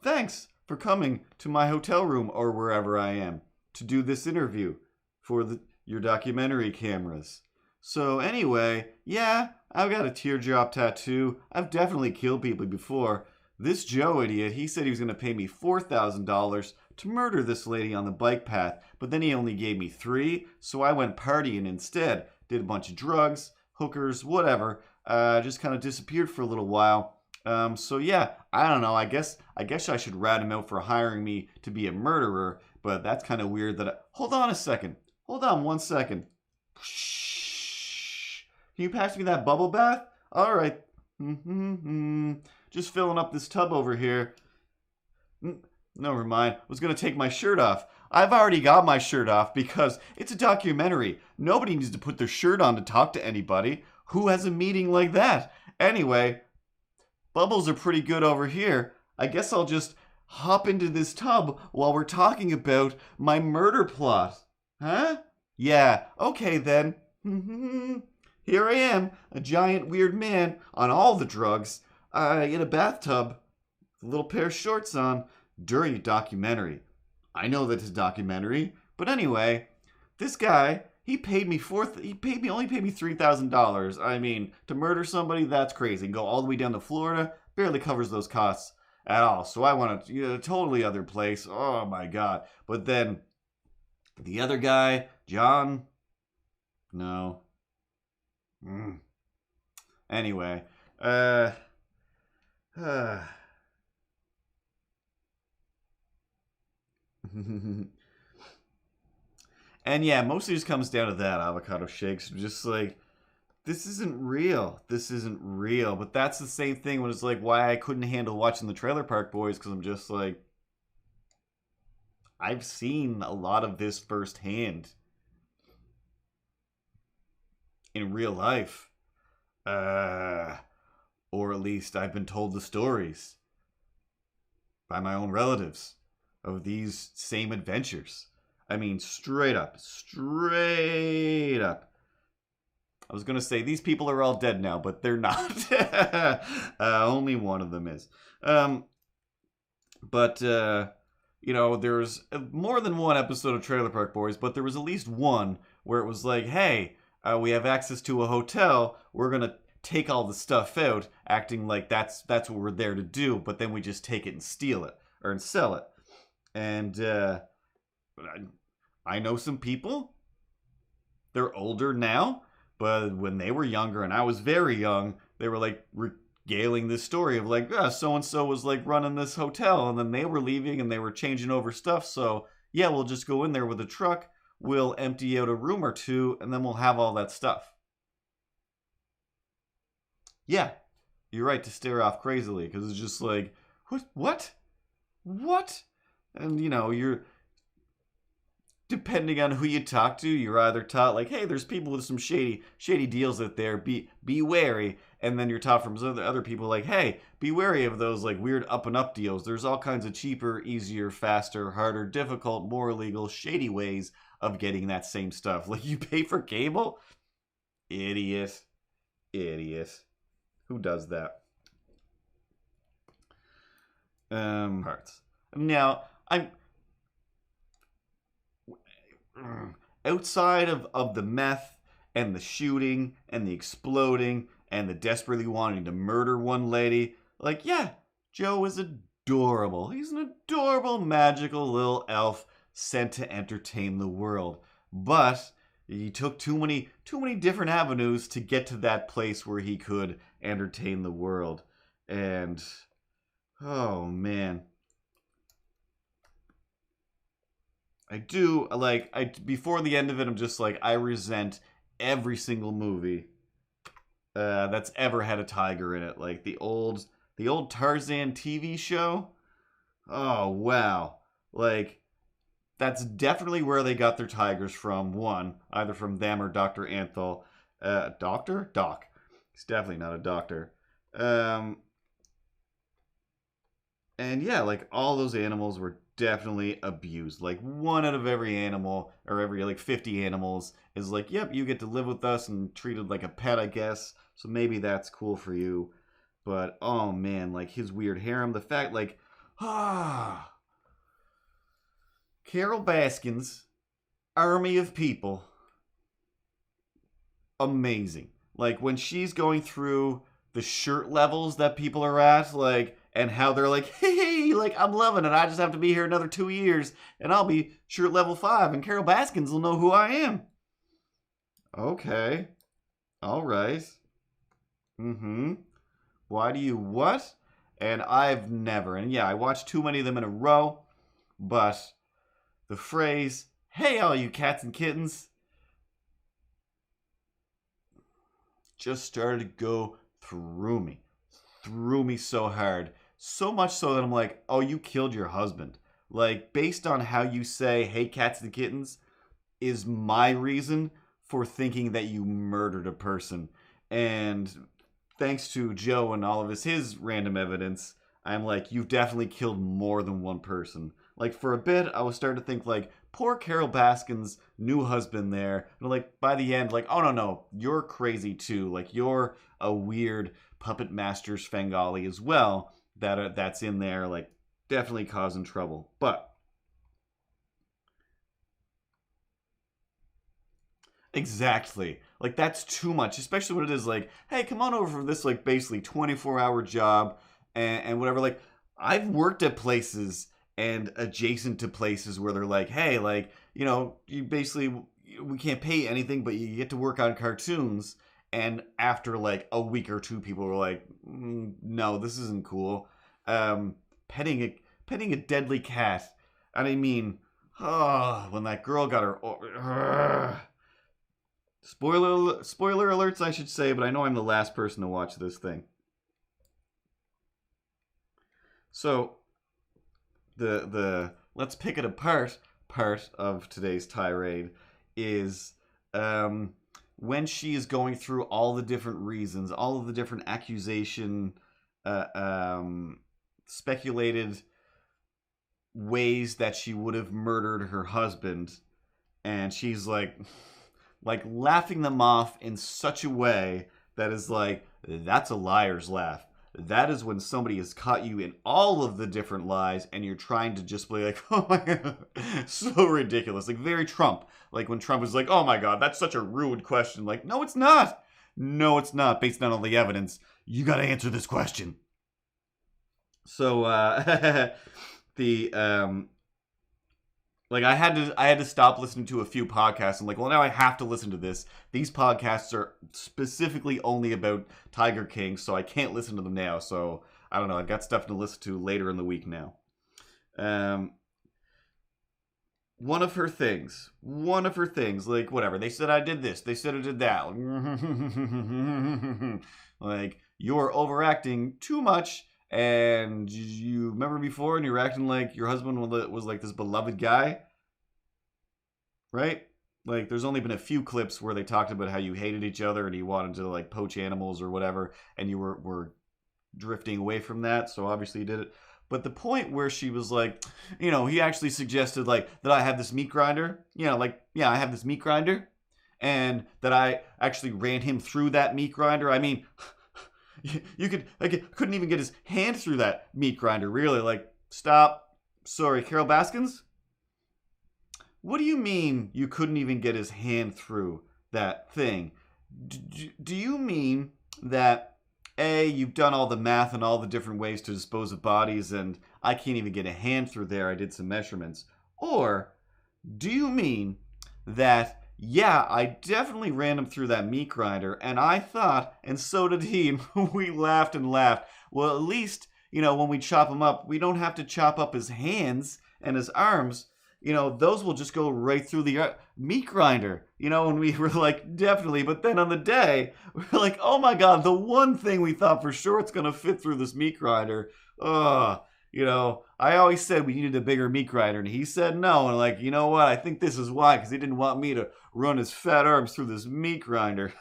thanks for coming to my hotel room or wherever I am to do this interview for your documentary cameras. So anyway, yeah, I've got a teardrop tattoo. I've definitely killed people before. This Joe idiot, he said he was going to pay me $4,000 to murder this lady on the bike path, but then he only gave me $3, so I went partying instead. Did a bunch of drugs, hookers, whatever. Just kind of disappeared for a little while. So yeah, I don't know. I guess I should rat him out for hiring me to be a murderer, but that's kind of weird that Hold on a second. Hold on 1 second. Shh. Can you pass me that bubble bath? All right. Just filling up this tub over here. Never mind. I was going to take my shirt off. I've already got my shirt off because it's a documentary. Nobody needs to put their shirt on to talk to anybody. Who has a meeting like that? Anyway, bubbles are pretty good over here. I guess I'll just hop into this tub while we're talking about my murder plot. Huh? Yeah, okay then. Here I am, a giant weird man on all the drugs, in a bathtub, with a little pair of shorts on, during a documentary. I know that it's a documentary, but anyway, this guy, he only paid me $3,000. I mean, to murder somebody, that's crazy. Go all the way down to Florida, barely covers those costs at all. So I want a totally other place. Oh my god. But then the other guy, John, no. Anyway, and yeah, mostly just comes down to that avocado shakes. Just like, this isn't real. This isn't real. But that's the same thing when it's like why I couldn't handle watching the Trailer Park Boys, because I'm just like, I've seen a lot of this firsthand in real life. Or at least I've been told the stories by my own relatives of these same adventures. I mean, straight up. I was going to say, these people are all dead now, but they're not. Only one of them is. There's more than one episode of Trailer Park Boys, but there was at least one where it was like, hey, we have access to a hotel. We're going to take all the stuff out, acting like that's what we're there to do, but then we just take it and steal it, or and sell it. And I know some people. They're older now, but when they were younger and I was very young, they were like regaling this story of like, so and so was like running this hotel, and then they were leaving and they were changing over stuff. So yeah, we'll just go in there with a truck, we'll empty out a room or two, and then we'll have all that stuff. Yeah, you're right to stare off crazily, because it's just like, what? And you're, depending on who you talk to, you're either taught like, hey, there's people with some shady deals out there, be wary. And then you're taught from other people like, hey, be wary of those like weird up and up deals. There's all kinds of cheaper, easier, faster, harder, difficult, more illegal, shady ways of getting that same stuff. Like, you pay for cable? Idiot. Who does that? Parts. Now, I'm outside of the meth and the shooting and the exploding and the desperately wanting to murder one lady, like, yeah, Joe is adorable. He's an adorable, magical little elf sent to entertain the world. But he took too many different avenues to get to that place where he could entertain the world. And oh man, before the end of it, I'm just like, I resent every single movie that's ever had a tiger in it. Like the old Tarzan TV show. Oh wow, like that's definitely where they got their tigers from. One, either from them or Dr. Anthol. Doc. He's definitely not a doctor. And yeah, like all those animals were definitely abused. Like 1 out of every animal, or every like 50 animals, is like, yep, you get to live with us and treated like a pet, I guess. So maybe that's cool for you. But oh man, like his weird harem, the fact like, Carole Baskin's army of people, amazing. Like when she's going through the shirt levels that people are at, like, and how they're like, hey, like, I'm loving it. I just have to be here another 2 years and I'll be shirt level 5 and Carole Baskins will know who I am. Okay. All right. Why do you what? And I've never, and yeah, I watched too many of them in a row, but the phrase, hey, all you cats and kittens, just started to go through me so hard. So much so that I'm like, oh, you killed your husband. Like, based on how you say, hey, cats and kittens, is my reason for thinking that you murdered a person. And thanks to Joe and all of his random evidence, I'm like, you've definitely killed more than one person. Like, for a bit, I was starting to think, like, poor Carole Baskin's new husband there. And, like, by the end, like, oh, no, you're crazy, too. Like, you're a weird puppet master Svengali as well that's in there, like, definitely causing trouble. But exactly. Like, that's too much, especially when it is like, hey, come on over for this, like, basically 24-hour job and whatever. Like, I've worked at places and adjacent to places where they're like, hey, like, you basically, we can't pay you anything, but you get to work on cartoons. And after like a week or two, people were like, no, this isn't cool. Petting a deadly cat. And I mean, when that girl got her Spoiler alerts, I should say, but I know I'm the last person to watch this thing. So, the let's pick it apart part of today's tirade is when she is going through all the different reasons, all of the different accusation, speculated ways that she would have murdered her husband, and she's like laughing them off in such a way that is like, that's a liar's laugh. That is when somebody has caught you in all of the different lies and you're trying to just be like, oh my God, so ridiculous. Like very Trump. Like when Trump was like, oh my God, that's such a rude question. Like, no, it's not. No, it's not. Based on all the evidence, you got to answer this question. So, like I had to stop listening to a few podcasts. I'm like, well, now I have to listen to this. These podcasts are specifically only about Tiger King, so I can't listen to them now. So I don't know. I've got stuff to listen to later in the week now. One of her things, like whatever. They said I did this. They said I did that. Like you're overacting too much. And you remember before, and you were acting like your husband was like this beloved guy, right? Like, there's only been a few clips where they talked about how you hated each other and you wanted to like poach animals or whatever, and you were drifting away from that. So obviously you did it. But the point where she was like, you know, he actually suggested like that I have this meat grinder, you know, like I have this meat grinder, and that I actually ran him through that meat grinder. I mean. You couldn't even get his hand through that meat grinder, really. Like, stop. Sorry, Carol Baskins? What do you mean you couldn't even get his hand through that thing? Do you mean that, A, you've done all the math and all the different ways to dispose of bodies, and I can't even get a hand through there, I did some measurements? Or do you mean that, yeah, I definitely ran him through that meat grinder, and I thought, and so did he, and we laughed and laughed. Well, at least, you know, when we chop him up, we don't have to chop up his hands and his arms. You know, those will just go right through the meat grinder. You know, and we were like, definitely. But then on the day, we were like, oh my God, the one thing we thought for sure it's going to fit through this meat grinder. You know, I always said we needed a bigger meat grinder, and he said no. And like, you know what? I think this is why, because he didn't want me to run his fat arms through this meat grinder.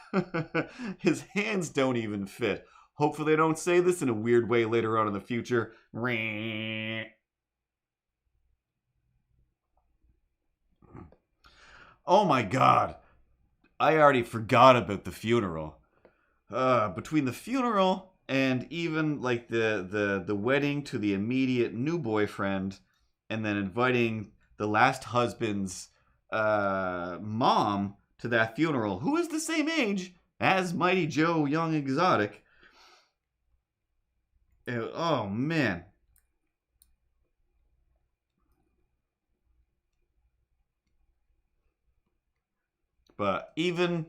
His hands don't even fit. Hopefully they don't say this in a weird way later on in the future. Oh my God. I already forgot about the funeral. Between the funeral and even like the wedding to the immediate new boyfriend, and then inviting the last husband's mom to that funeral, who is the same age as Mighty Joe Young Exotic. Oh man. But even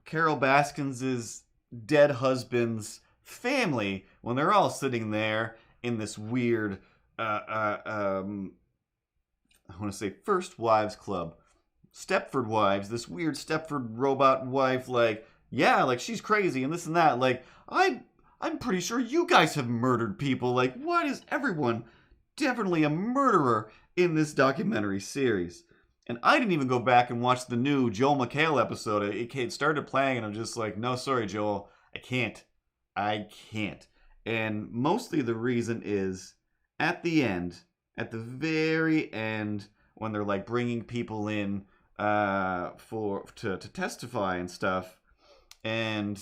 Carol Baskins' dead husband's family, when they're all sitting there in this weird, I want to say First Wives Club, Stepford Wives, this weird Stepford robot wife, like, yeah, like she's crazy and this and that. Like, I'm pretty sure you guys have murdered people. Like, why is everyone definitely a murderer in this documentary series? And I didn't even go back and watch the new Joel McHale episode. It started playing, and I'm just like, no, sorry, Joel. I can't. And mostly the reason is, at the very end, when they're like bringing people in to testify and stuff, and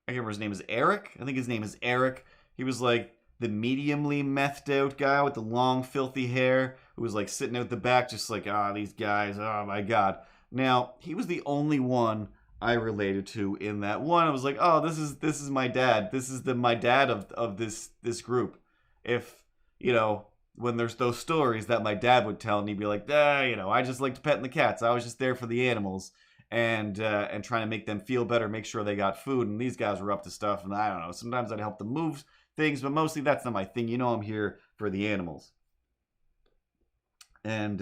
I can't remember his name is Eric. I think his name is Eric. He was like the mediumly methed out guy with the long, filthy hair who was like sitting out the back, just like, these guys, oh my God. Now, he was the only one I related to in that one. I was like, oh, this is my dad. This is my dad of this group. If, you know, when there's those stories that my dad would tell, and he'd be like, you know, I just liked petting the cats. I was just there for the animals and trying to make them feel better, make sure they got food. And these guys were up to stuff, and I don't know. Sometimes I'd help them move things, but mostly that's not my thing. You know, I'm here for the animals. And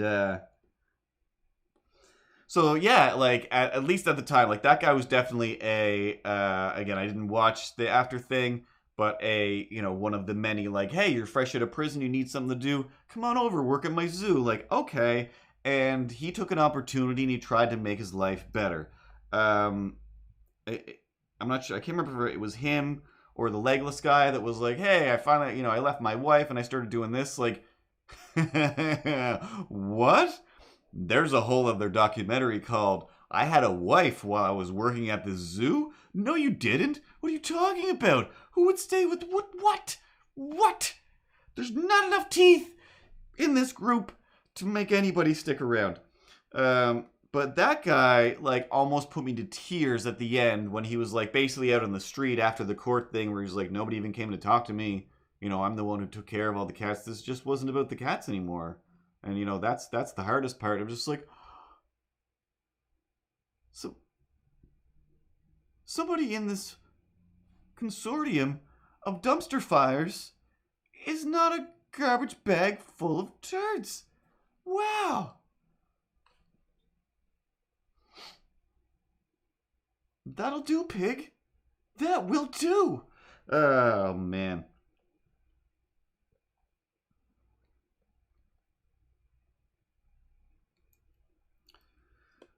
so So yeah, like at least at the time, like that guy was definitely a again, I didn't watch the after thing, but a, you know, one of the many, like, hey, you're fresh out of prison, you need something to do, come on over, work at my zoo. Like, okay. And he took an opportunity and he tried to make his life better. Um, I, I'm not sure. I can't remember if it was him or the legless guy that was like, hey, I finally, you know, I left my wife and I started doing this. Like, what? There's a whole other documentary called I Had a Wife While I Was Working at the Zoo? No, you didn't. What are you talking about? Who would stay with what? What? What? There's not enough teeth in this group to make anybody stick around. But that guy, like, almost put me to tears at the end when he was, like, basically out on the street after the court thing where he's like, nobody even came to talk to me. You know, I'm the one who took care of all the cats. This just wasn't about the cats anymore. And, you know, that's the hardest part. I'm just like, so somebody in this consortium of dumpster fires is not a garbage bag full of turds. Wow. That'll do, pig. That will do. Oh, man.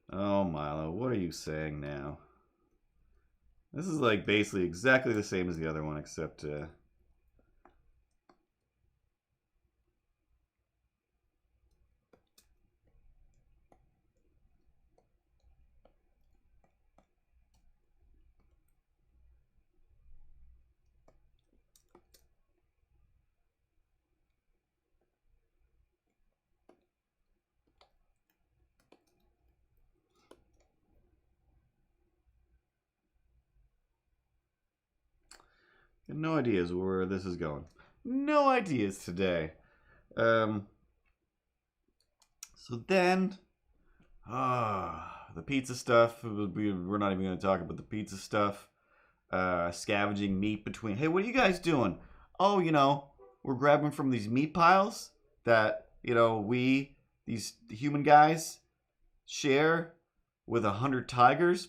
Oh, Milo, what are you saying now? This is like basically exactly the same as the other one, except no ideas where this is going. No ideas today. So then, the pizza stuff. We're not even going to talk about the pizza stuff. Scavenging meat between. Hey, what are you guys doing? Oh, you know, we're grabbing from these meat piles that, you know, these human guys, share with 100 tigers.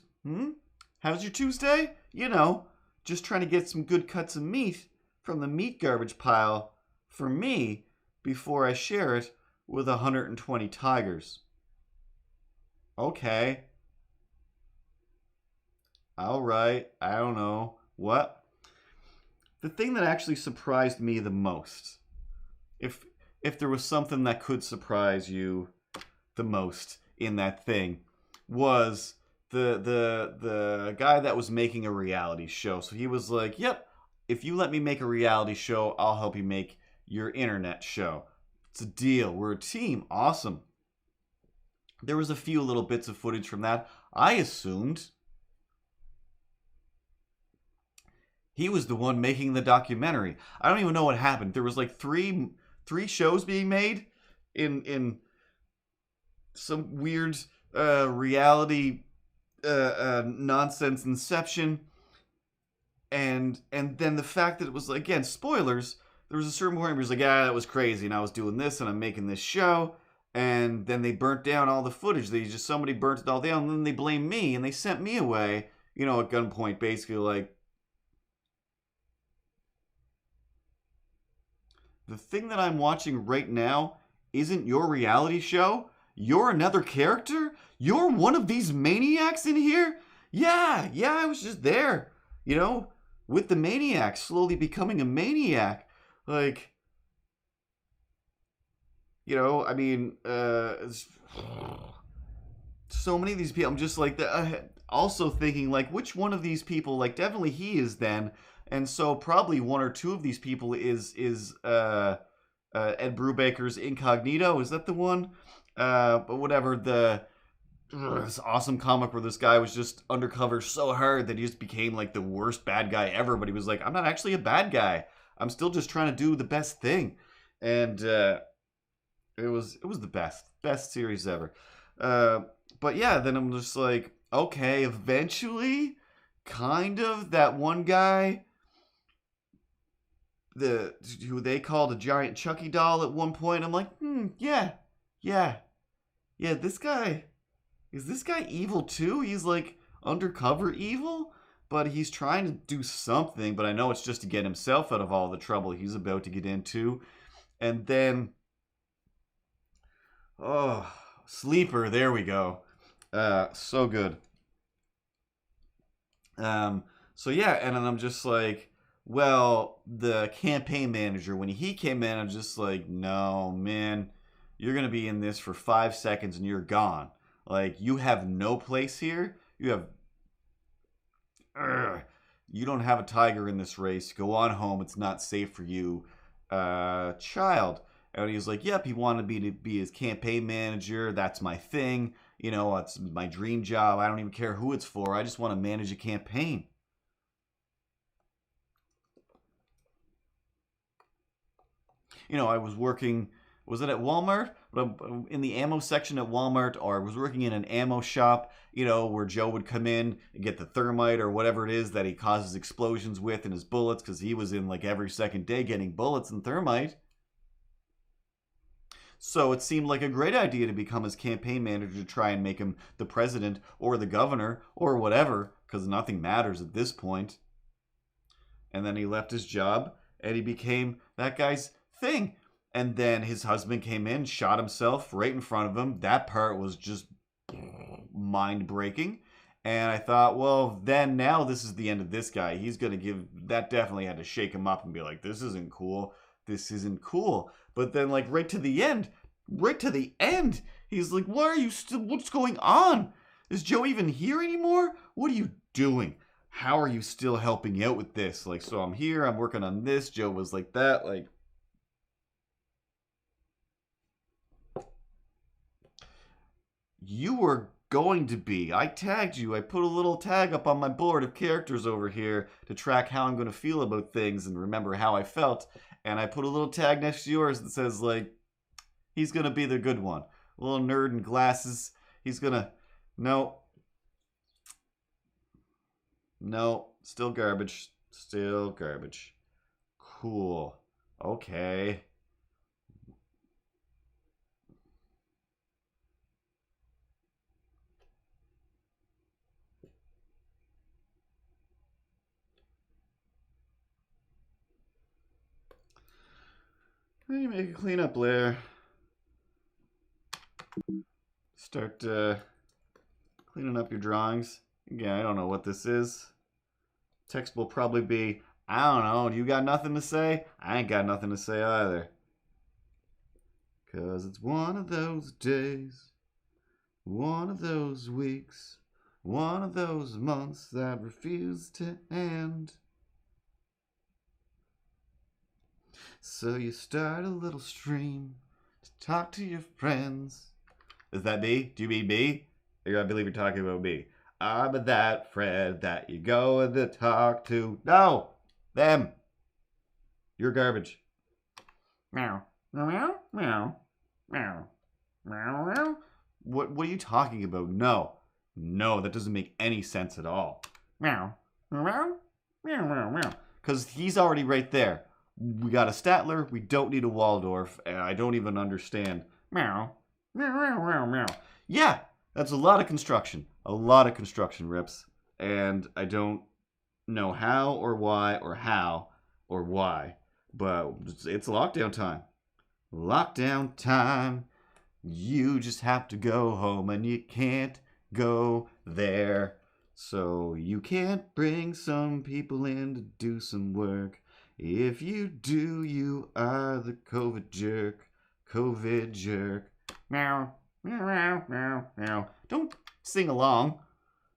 How's your Tuesday? You know, just trying to get some good cuts of meat from the meat garbage pile for me before I share it with 120 tigers. Okay. All right. I don't know. What? The thing that actually surprised me the most, if there was something that could surprise you the most in that thing, was the guy that was making a reality show. So he was like, "Yep, if you let me make a reality show, I'll help you make your internet show. It's a deal. We're a team. Awesome." There was a few little bits of footage from that. I assumed he was the one making the documentary. I don't even know what happened. There was like three shows being made in some weird reality nonsense inception, and then the fact that it was, again, spoilers. There was a certain point where he was like, "Yeah, that was crazy, and I was doing this, and I'm making this show." And then they burnt down all the footage. Somebody burnt it all down, and then they blamed me, and they sent me away, you know, at gunpoint, basically like, the thing that I'm watching right now isn't your reality show? You're another character? You're one of these maniacs in here? Yeah, I was just there, you know, with the maniac, slowly becoming a maniac. Like, you know, I mean, so many of these people, I'm just like, also thinking, like, which one of these people, like, definitely he is then, and so probably one or two of these people is Ed Brubaker's Incognito. Is that the one? But whatever, this awesome comic where this guy was just undercover so hard that he just became like the worst bad guy ever, but he was like, I'm not actually a bad guy. I'm still just trying to do the best thing. And it was the best series ever. But yeah, then I'm just like, okay, eventually, kind of, that one guy, who they called a giant Chucky doll at one point, I'm like, yeah, this guy is this guy evil too? He's like undercover evil, but he's trying to do something, but I know it's just to get himself out of all the trouble he's about to get into. And then, oh, Sleeper, there we go. So good. So yeah, and then I'm just like, well, the campaign manager, when he came in, I'm just like, no, man, you're gonna be in this for 5 seconds and you're gone. Like, you have no place here. You have, you don't have a tiger in this race. Go on home. It's not safe for you, child. And he was like, yep, he wanted me to be his campaign manager. That's my thing. You know, it's my dream job. I don't even care who it's for. I just want to manage a campaign. You know, I was working, was it at Walmart? In the ammo section at Walmart, or I was working in an ammo shop, you know, where Joe would come in and get the thermite or whatever it is that he causes explosions with in his bullets, because he was in like every second day getting bullets and thermite. So it seemed like a great idea to become his campaign manager to try and make him the president or the governor or whatever, because nothing matters at this point. And then he left his job and he became that guy's thing. And then his husband came in, shot himself right in front of him. That part was just mind-breaking. And I thought, well, then now this is the end of this guy. He's going to give, that definitely had to shake him up and be like, this isn't cool. This isn't cool. But then, like, right to the end, he's like, why are you still, what's going on? Is Joe even here anymore? What are you doing? How are you still helping out with this? Like, so I'm here, I'm working on this. Joe was like that, like, you were going to be. I tagged you. I put a little tag up on my board of characters over here to track how I'm going to feel about things and remember how I felt. And I put a little tag next to yours that says, like, he's going to be the good one. A little nerd in glasses. He's going to... No. No. Still garbage. Still garbage. Cool. Okay. Then you make a cleanup layer. Start cleaning up your drawings. Again, I don't know what this is. Text will probably be, I don't know, do you got nothing to say? I ain't got nothing to say either. 'Cause it's one of those days, one of those weeks, one of those months that refuse to end. So you start a little stream to talk to your friends. Is that me? Do you mean me? I believe you're talking about me. I'm that friend that you go and to talk to. No! Them! You're garbage. Meow. Meow. Meow. Meow. Meow. Meow. What are you talking about? No. No, that doesn't make any sense at all. Meow. Meow. Meow. Meow. Meow. Because he's already right there. We got a Statler. We don't need a Waldorf. And I don't even understand. Meow. Meow. Meow. Meow. Meow. Yeah, that's a lot of construction. A lot of construction, Rips. And I don't know how or why or how or why. But it's lockdown time. Lockdown time. You just have to go home and you can't go there. So you can't bring some people in to do some work. If you do, you are the COVID jerk. COVID jerk. Meow. Meow. Meow. Meow. Don't sing along.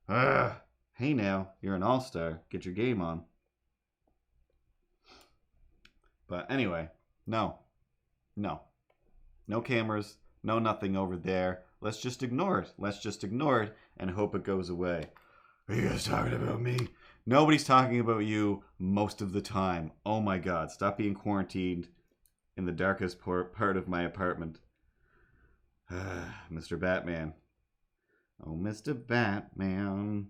Hey now, you're an all-star. Get your game on. But anyway, no. No. No cameras. No nothing over there. Let's just ignore it. Let's just ignore it and hope it goes away. Are you guys talking about me? Nobody's talking about you most of the time. Oh my god, stop being quarantined in the darkest part of my apartment. Mr. Batman. Oh, Mr. Batman.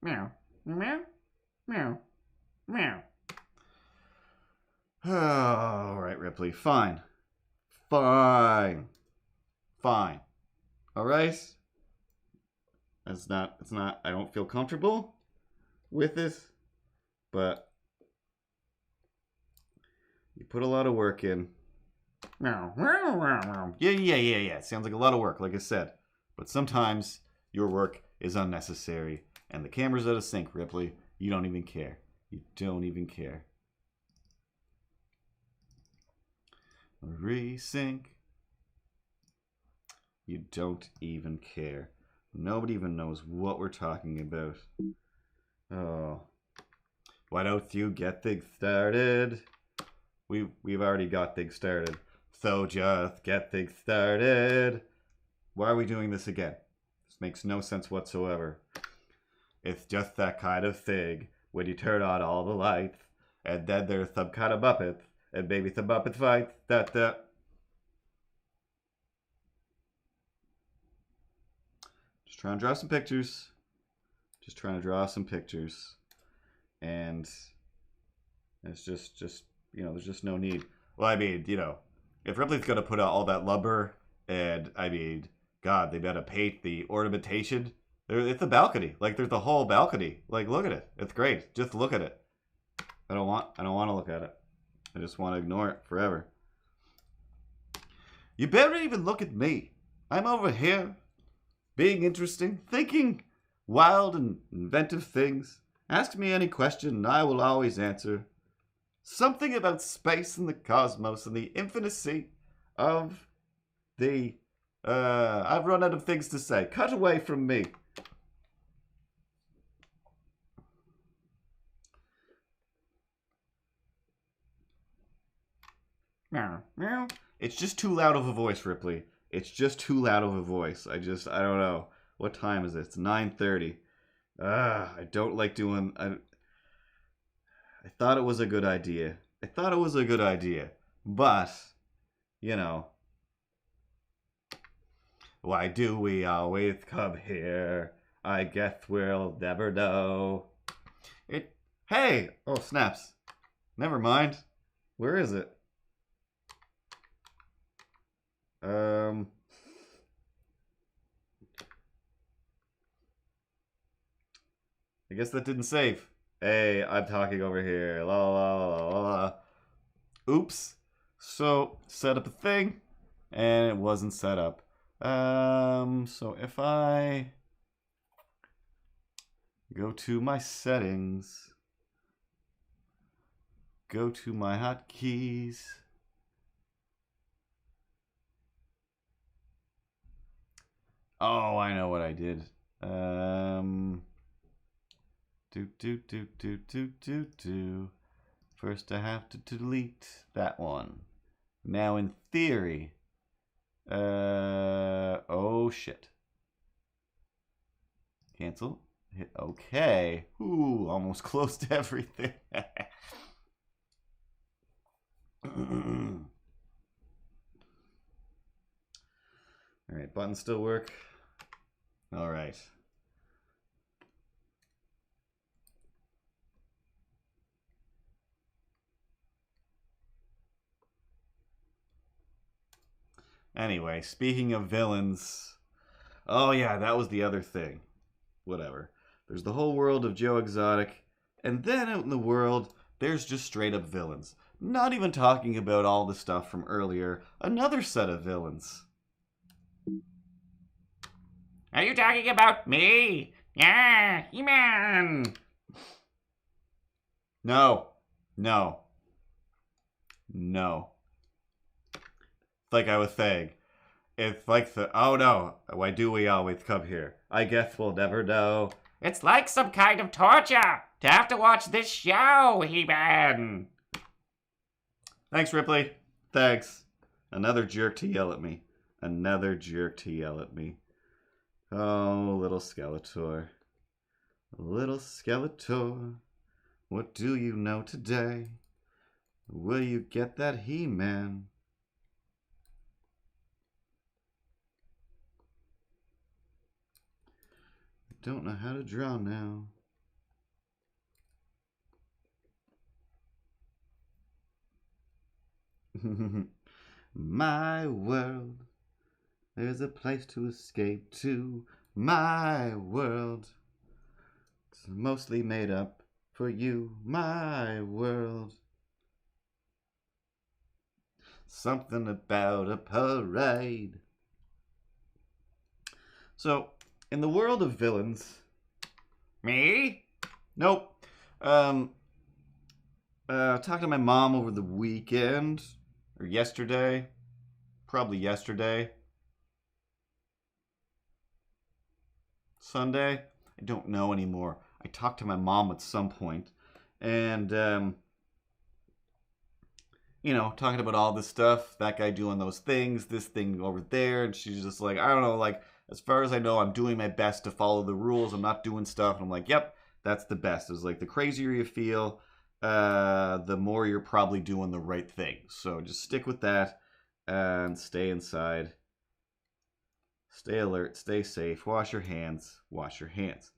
Meow. Meow. Meow. Meow. All right, Ripley. Fine. Fine. fine. All right? It's not, I don't feel comfortable with it, but you put a lot of work in. Yeah. It sounds like a lot of work, like I said. But sometimes your work is unnecessary. And the camera's out of sync, Ripley. You don't even care. You don't even care. Resync. You don't even care. Nobody even knows what we're talking about. Oh. Why don't you get things started? We've already got things started. So just get things started. Why are we doing this again? This makes no sense whatsoever. It's just that kind of thing when you turn on all the lights, and then there's some kind of Muppets, and maybe some Muppet fights. Just trying to draw some pictures. And it's just there's just no need. Well, I mean, if Ripley's gonna put out all that lumber, and I mean, God, they better paint the ornamentation. It's a balcony. Like, there's the whole balcony. Like, look at it. It's great. Just look at it. I don't want to look at it. I just want to ignore it forever. You better even look at me. I'm over here, being interesting, thinking wild and inventive things. Ask me any question and I will always answer. Something about space and the cosmos and the infinity of the... I've run out of things to say. Cut away from me. It's just too loud of a voice, Ripley. It's just too loud of a voice. I don't know. What time is it? It's 9:30. I don't like doing... I thought it was a good idea. But, why do we always come here? I guess we'll never know. Hey! Oh, snaps. Never mind. Where is it? I guess that didn't save. Hey, I'm talking over here. La la la la la. Oops. So, set up a thing, and it wasn't set up. So if I go to my settings, go to my hotkeys. Oh, I know what I did. First I have to delete that one. Now in theory, oh shit. Cancel. Hit OK. Ooh, almost close to everything. Alright, buttons still work. Alright. Anyway, speaking of villains. Oh yeah, that was the other thing. Whatever. There's the whole world of Joe Exotic, and then out in the world, there's just straight up villains. Not even talking about all the stuff from earlier. Another set of villains. Are you talking about me? Yeah, He-Man! No. Like I was saying, it's like the, oh no, why do we always come here? I guess we'll never know. It's like some kind of torture to have to watch this show, He-Man! Thanks, Ripley. Thanks. Another jerk to yell at me. Oh, little Skeletor. Little Skeletor, what do you know today? Will you get that He-Man? I don't know how to draw now. My world There's a place to escape to my world. It's mostly made up for you, my world. Something about a parade. So, in the world of villains... Me? Nope. Talked to my mom over the weekend. Or yesterday. Probably yesterday. Sunday? I don't know anymore. I talked to my mom at some point. And, talking about all this stuff. That guy doing those things. This thing over there. And she's just like, I don't know, like... As far as I know, I'm doing my best to follow the rules. I'm not doing stuff. And I'm like, yep, that's the best. It's like the crazier you feel, the more you're probably doing the right thing. So just stick with that and stay inside. Stay alert, stay safe, wash your hands, wash your hands.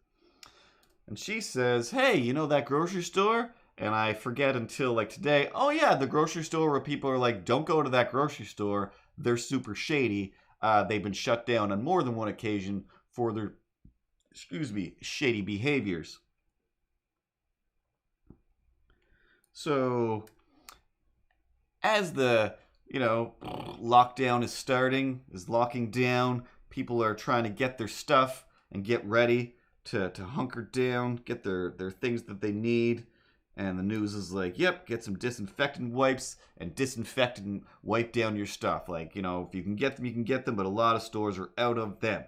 And she says, hey, you know that grocery store? And I forget until like today, oh yeah, the grocery store where people are like, don't go to that grocery store. They're super shady. They've been shut down on more than one occasion for their, shady behaviors. So, as the, lockdown is locking down, people are trying to get their stuff and get ready to hunker down, get their things that they need. And the news is like, yep, get some disinfectant wipes and disinfect and wipe down your stuff. Like, if you can get them, you can get them, but a lot of stores are out of them.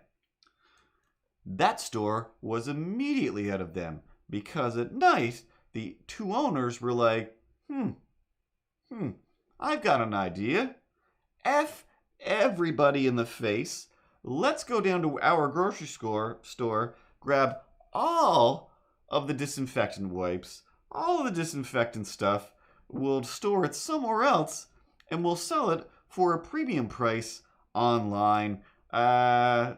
That store was immediately out of them because at night, the two owners were like, I've got an idea. F everybody in the face. Let's go down to our grocery store, grab all of the disinfectant wipes, all of the disinfectant stuff, we'll store it somewhere else, and we'll sell it for a premium price online. Like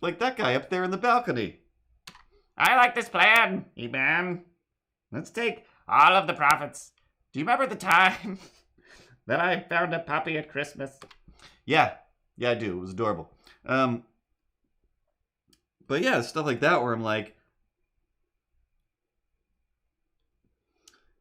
that guy up there in the balcony. I like this plan, He-Man. Let's take all of the profits. Do you remember the time that I found a puppy at Christmas? Yeah, I do. It was adorable. But yeah, stuff like that where I'm like,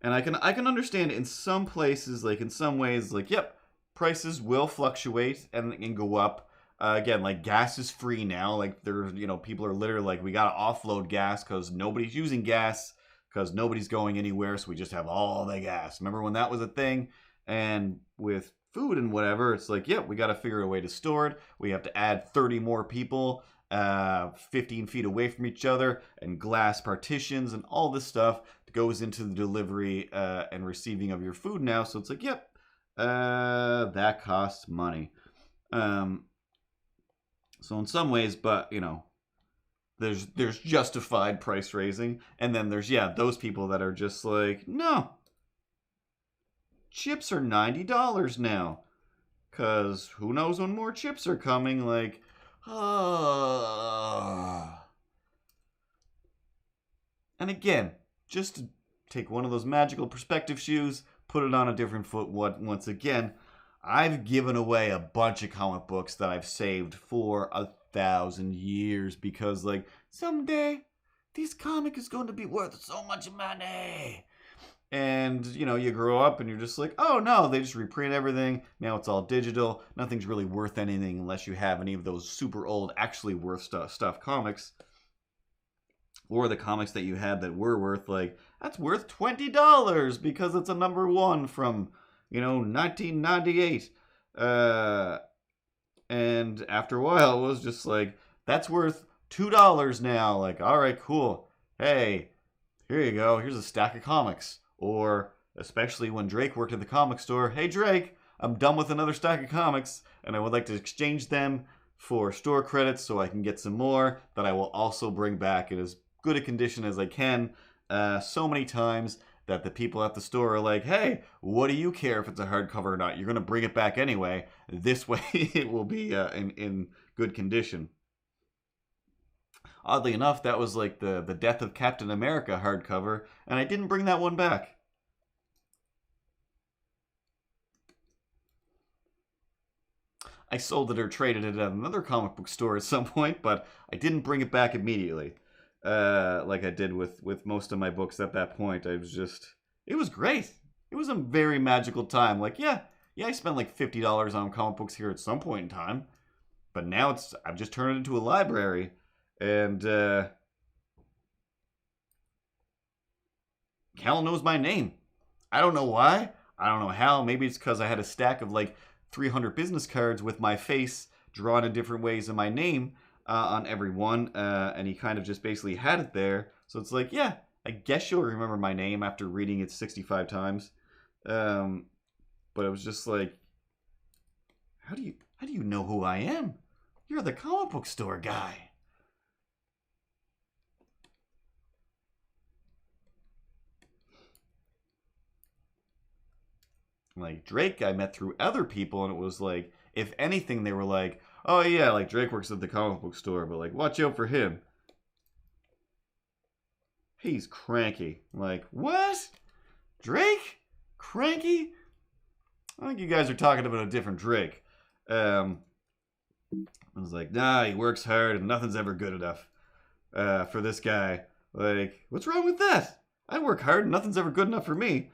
and I can understand in some places, like in some ways, like, yep, prices will fluctuate and go up. Again, like gas is free now. Like there's, people are literally like, we got to offload gas because nobody's using gas because nobody's going anywhere. So we just have all the gas. Remember when that was a thing? And with food and whatever, it's like, yep, we got to figure a way to store it. We have to add 30 more people, 15 feet away from each other, and glass partitions and all this stuff goes into the delivery and receiving of your food now. So it's like, yep, that costs money. So in some ways, but there's justified price raising, and then there's those people that are just like, no, chips are $90 now, cause who knows when more chips are coming. Like, and again, just to take one of those magical perspective shoes, put it on a different foot once again. I've given away a bunch of comic books that I've saved for 1,000 years because, like, someday this comic is going to be worth so much money. And, you grow up and you're just like, oh no, they just reprint everything. Now it's all digital. Nothing's really worth anything unless you have any of those super old, actually worth stuff comics. Or the comics that you had that were worth, like, that's worth $20 because it's a number one from, 1998. And after a while, it was just like, that's worth $2 now. Like, all right, cool. Hey, here you go. Here's a stack of comics. Or, especially when Drake worked at the comic store, hey, Drake, I'm done with another stack of comics, and I would like to exchange them for store credits so I can get some more that I will also bring back in as good a condition as I can. So many times that the people at the store are like, hey, what do you care if it's a hardcover or not? You're going to bring it back anyway. This way it will be in good condition. Oddly enough, that was like the Death of Captain America hardcover, and I didn't bring that one back. I sold it or traded it at another comic book store at some point, but I didn't bring it back immediately, like I did with most of my books at that point. It was great. It was a very magical time. Like, yeah, I spent like $50 on comic books here at some point in time, but now I've just turned it into a library, and Cal knows my name. I don't know why. I don't know how. Maybe it's because I had a stack of like 300 business cards with my face drawn in different ways and my name on every one, and he kind of just basically had it there. So it's like, yeah, I guess you'll remember my name after reading it 65 times. But it was just like, how do you know who I am? You're the comic book store guy. Like, Drake I met through other people, and it was like, if anything, they were like, oh yeah, like Drake works at the comic book store, but like, watch out for him. He's cranky. Like, what? Drake? Cranky? I think you guys are talking about a different Drake. I was like, nah, he works hard and nothing's ever good enough for this guy. Like, what's wrong with that? I work hard and nothing's ever good enough for me.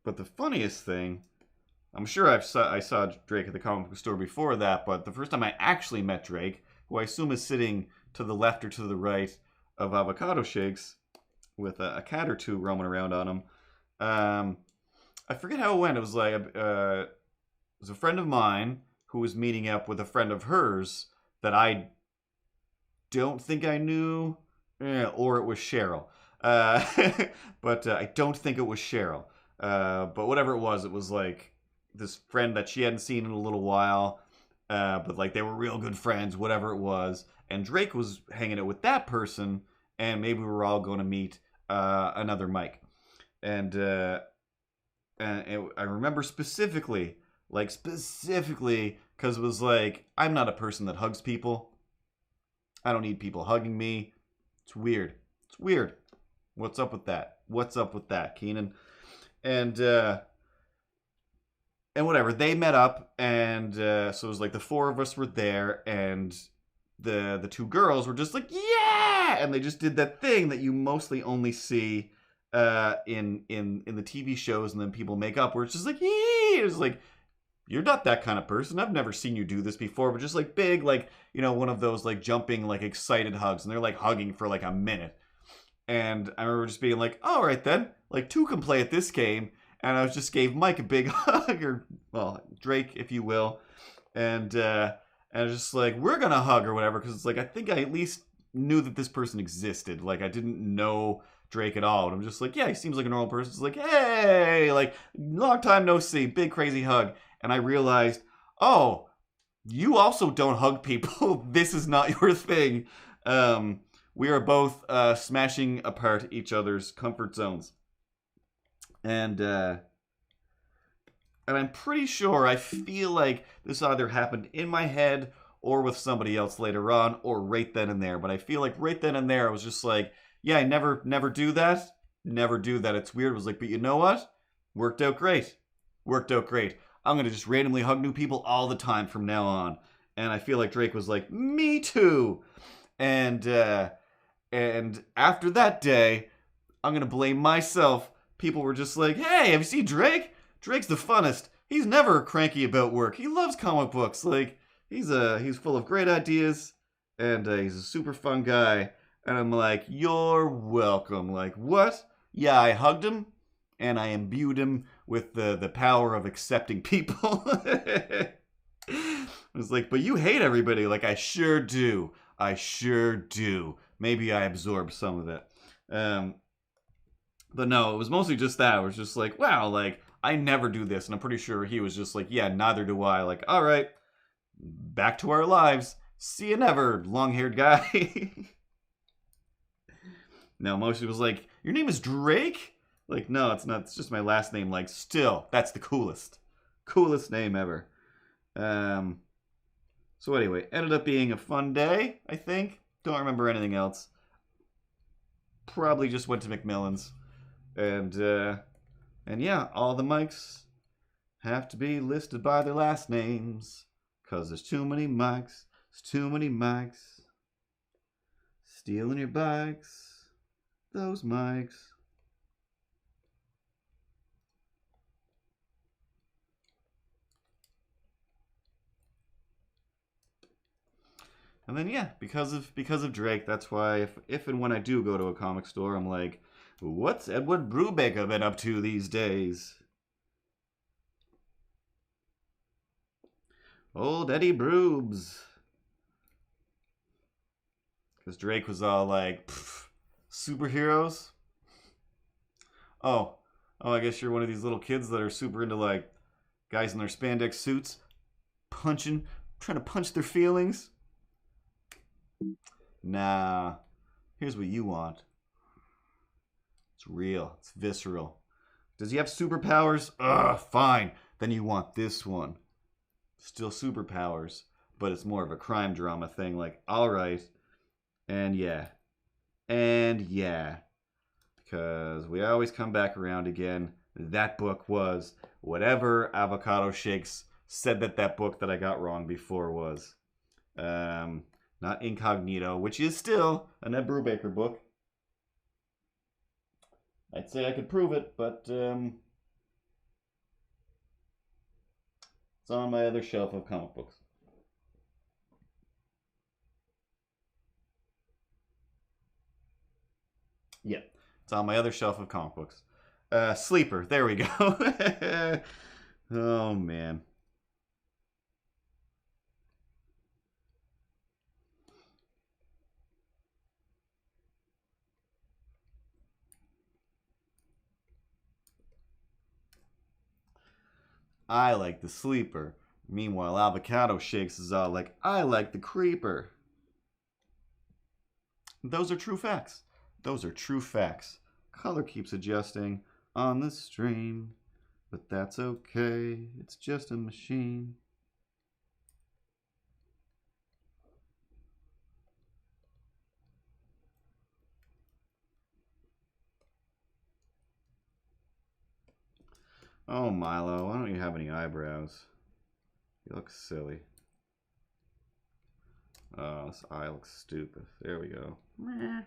But the funniest thing, I'm sure I saw Drake at the comic book store before that, but the first time I actually met Drake, who I assume is sitting to the left or to the right of Avocado Shakes with a cat or two roaming around on him. I forget how it went. It was like it was a friend of mine who was meeting up with a friend of hers that I don't think I knew, or it was Cheryl. But I don't think it was Cheryl. But whatever it was like this friend that she hadn't seen in a little while, but like they were real good friends, whatever it was. And Drake was hanging out with that person, and maybe we were all going to meet another Mike. And I remember specifically, because it was like, I'm not a person that hugs people. I don't need people hugging me. It's weird. What's up with that, Keenan? And whatever, they met up, and so it was like the four of us were there, and the two girls were just like, yeah, and they just did that thing that you mostly only see in the TV shows, and then people make up, where it's just like, yee! It's like, you're not that kind of person. I've never seen you do this before, but just like big, like, you know, one of those like jumping, like excited hugs, and they're like hugging for like a minute. And I remember just being like, all right then, like two can play at this game. And I just gave Mike a big hug, or, well, Drake, if you will. And I was just like, we're going to hug or whatever. Because it's like, I think I at least knew that this person existed. Like, I didn't know Drake at all. And I'm just like, yeah, he seems like a normal person. It's like, hey, like, long time no see. Big crazy hug. And I realized, oh, you also don't hug people. This is not your thing. We are both smashing apart each other's comfort zones. And I'm pretty sure, I feel like this either happened in my head or with somebody else later on, or right then and there. But I feel like right then and there, I was just like, yeah, I never do that. Never do that. It's weird. I was like, but you know what? Worked out great. I'm going to just randomly hug new people all the time from now on. And I feel like Drake was like, me too. And after that day, I'm going to blame myself. People were just like, hey, have you seen Drake? Drake's the funnest. He's never cranky about work. He loves comic books. Like, he's full of great ideas, and he's a super fun guy. And I'm like, you're welcome. Like, what? Yeah, I hugged him, and I imbued him with the power of accepting people. I was like, but you hate everybody. Like, I sure do. Maybe I absorbed some of it. But no, it was mostly just that. It was just like, wow, like, I never do this. And I'm pretty sure he was just like, yeah, neither do I. Like, all right, back to our lives. See you never, long-haired guy. No, mostly was like, your name is Drake? Like, no, it's not. It's just my last name. Like, still, that's the coolest. Coolest name ever. So anyway, ended up being a fun day, I think. Don't remember anything else. Probably just went to McMillan's. And And yeah, all the mics have to be listed by their last names. Cause there's too many mics. There's too many mics. Stealing your bikes. Those mics. And then yeah, because of Drake, that's why if and when I do go to a comic store, I'm like, what's Edward Brubaker been up to these days? Old Eddie Broobs. Because Drake was all like, superheroes? Oh, I guess you're one of these little kids that are super into like guys in their spandex suits trying to punch their feelings. Nah, here's what you want. It's real. It's visceral. Does he have superpowers? Fine. Then you want this one. Still superpowers, but it's more of a crime drama thing. Like, alright. And yeah. Because we always come back around again. That book was whatever Avocado Shakes said that book that I got wrong before was. Not Incognito, which is still an Ed Brubaker book. I'd say I could prove it, but it's on my other shelf of comic books. Yep, it's on my other shelf of comic books. Sleeper, there we go. Oh, man. I like the Sleeper. Meanwhile, Avocado Shakes is all like, I like the Creeper. Those are true facts. Those are true facts. Color keeps adjusting on the stream, but that's okay. It's just a machine. Oh, Milo, why don't you have any eyebrows? You look silly. Oh, this eye looks stupid. There we go. Meh.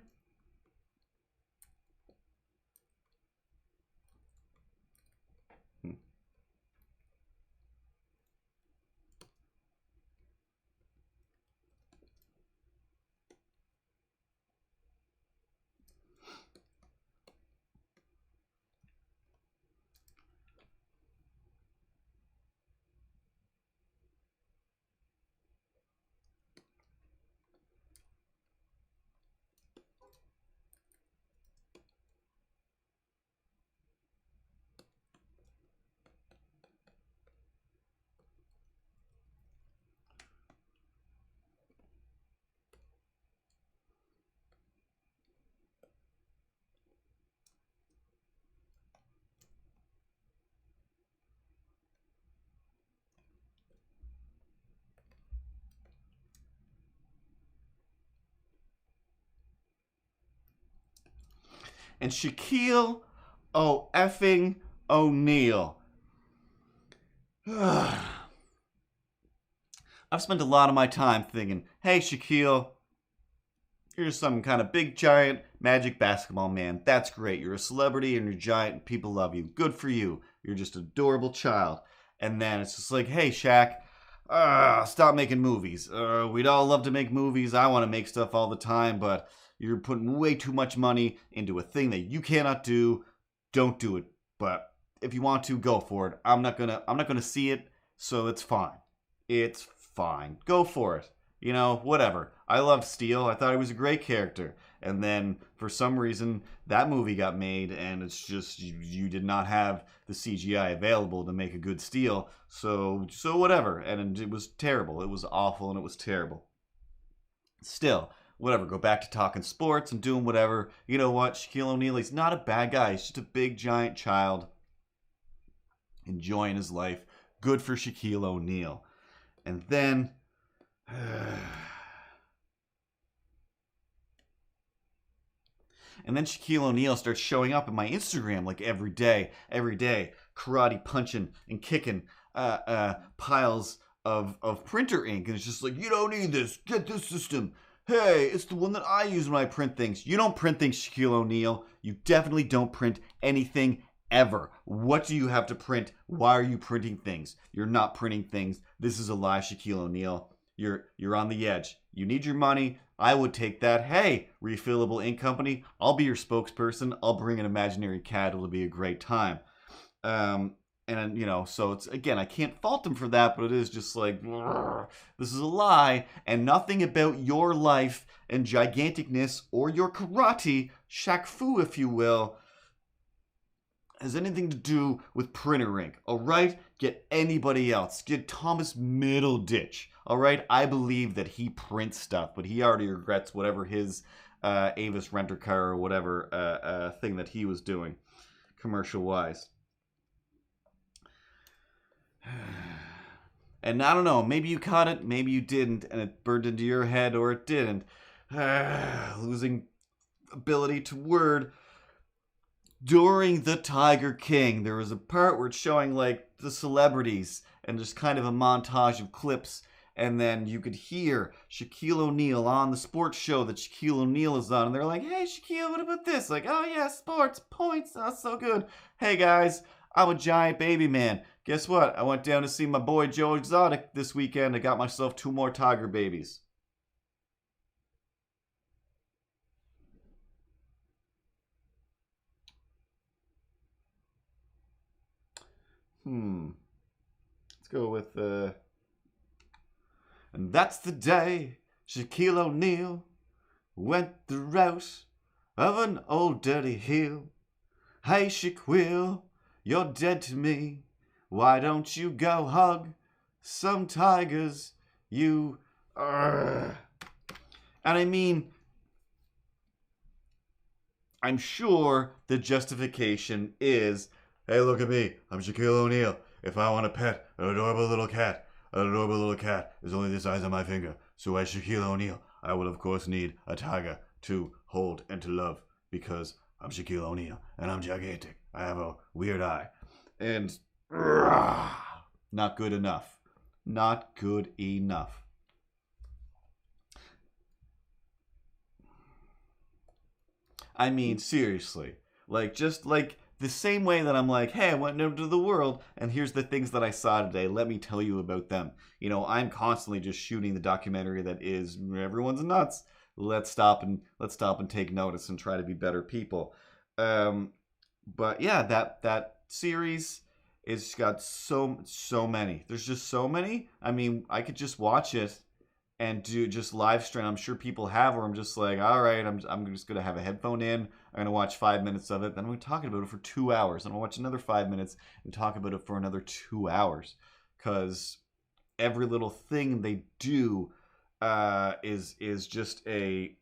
And Shaquille effing O'Neal. I've spent a lot of my time thinking, hey, Shaquille, you're some kind of big, giant Magic basketball man. That's great. You're a celebrity and you're giant and people love you. Good for you. You're just an adorable child. And then it's just like, hey, Shaq, stop making movies. We'd all love to make movies. I want to make stuff all the time, but you're putting way too much money into a thing that you cannot do. Don't do it. But if you want to, go for it. I'm not gonna see it, so it's fine. It's fine. Go for it. You know, whatever. I loved Steel. I thought he was a great character. And then, for some reason, that movie got made, and it's just, you did not have the CGI available to make a good Steel. So whatever. And it was terrible. It was awful, and it was terrible. Still, whatever. Go back to talking sports and doing whatever. You know what? Shaquille O'Neal, he's not a bad guy. He's just a big, giant child enjoying his life. Good for Shaquille O'Neal. And then... And then Shaquille O'Neal starts showing up in my Instagram like every day, karate punching and kicking piles of printer ink. And it's just like, you don't need this. Get this system. Hey, it's the one that I use when I print things. You don't print things, Shaquille O'Neal. You definitely don't print anything ever. What do you have to print? Why are you printing things? You're not printing things. This is a lie, Shaquille O'Neal. You're on the edge. You need your money. I would take that. Hey, refillable ink company, I'll be your spokesperson. I'll bring an imaginary cat. It'll be a great time. And, you know, so it's, again, I can't fault him for that, but it is just like, this is a lie, and nothing about your life and giganticness or your karate, Shaq Fu, if you will, has anything to do with printer ink, all right? Get anybody else. Get Thomas Middleditch, all right? I believe that he prints stuff, but he already regrets whatever his Avis Rent-A-Car or whatever thing that he was doing, commercial-wise. And I don't know, maybe you caught it, maybe you didn't, and it burned into your head, or it didn't. Losing ability to word. During the Tiger King, there was a part where it's showing like the celebrities and just kind of a montage of clips, and then you could hear Shaquille O'Neal on the sports show that Shaquille O'Neal is on, and they're like, hey Shaquille, what about this? Like, oh yeah, sports, points, that's so good. Hey guys, I'm a giant baby man. Guess what? I went down to see my boy Joe Exotic this weekend. I got myself 2 more tiger babies. Let's go with, and that's the day Shaquille O'Neal went the route of an old dirty heel. Hey Shaquille, you're dead to me. Why don't you go hug some tigers, you... And I mean, I'm sure the justification is, hey, look at me, I'm Shaquille O'Neal. If I want to pet an adorable little cat is only the size of my finger. So as Shaquille O'Neal, I will of course need a tiger to hold and to love, because I'm Shaquille O'Neal and I'm gigantic. I have a weird eye. And... not good enough. Not good enough. I mean, seriously. Like, just like the same way that I'm like, hey, I went into the world and here's the things that I saw today. Let me tell you about them. You know, I'm constantly just shooting the documentary that is everyone's nuts. Let's stop and take notice and try to be better people. But yeah, that series... It's got so many. There's just so many. I mean, I could just watch it and do just live stream. I'm sure people have, or I'm just like, all right, I'm just going to have a headphone in. I'm going to watch 5 minutes of it. Then I'm talking about it for 2 hours. And I'll watch another 5 minutes and talk about it for another 2 hours. Because every little thing they do is just a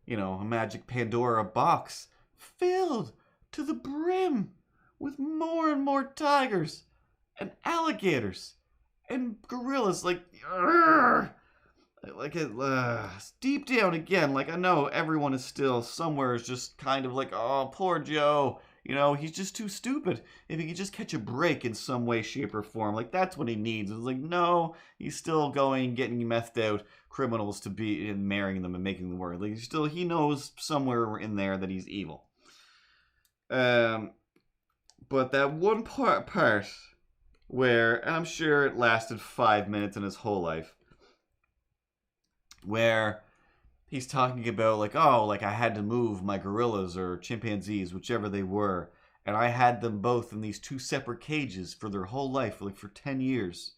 magic Pandora box filled to the brim with more and more tigers and alligators and gorillas. Like deep down again, like I know everyone is still somewhere is just kind of like, oh, poor Joe. You know, he's just too stupid. If he could just catch a break in some way, shape, or form, like that's what he needs. It's like, no, he's still going, getting methed out criminals to be and marrying them and making them work. Like he knows somewhere in there that he's evil. But that one part where, and I'm sure it lasted 5 minutes in his whole life, where he's talking about like, oh, like I had to move my gorillas or chimpanzees, whichever they were, and I had them both in these 2 separate cages for their whole life, like for 10 years,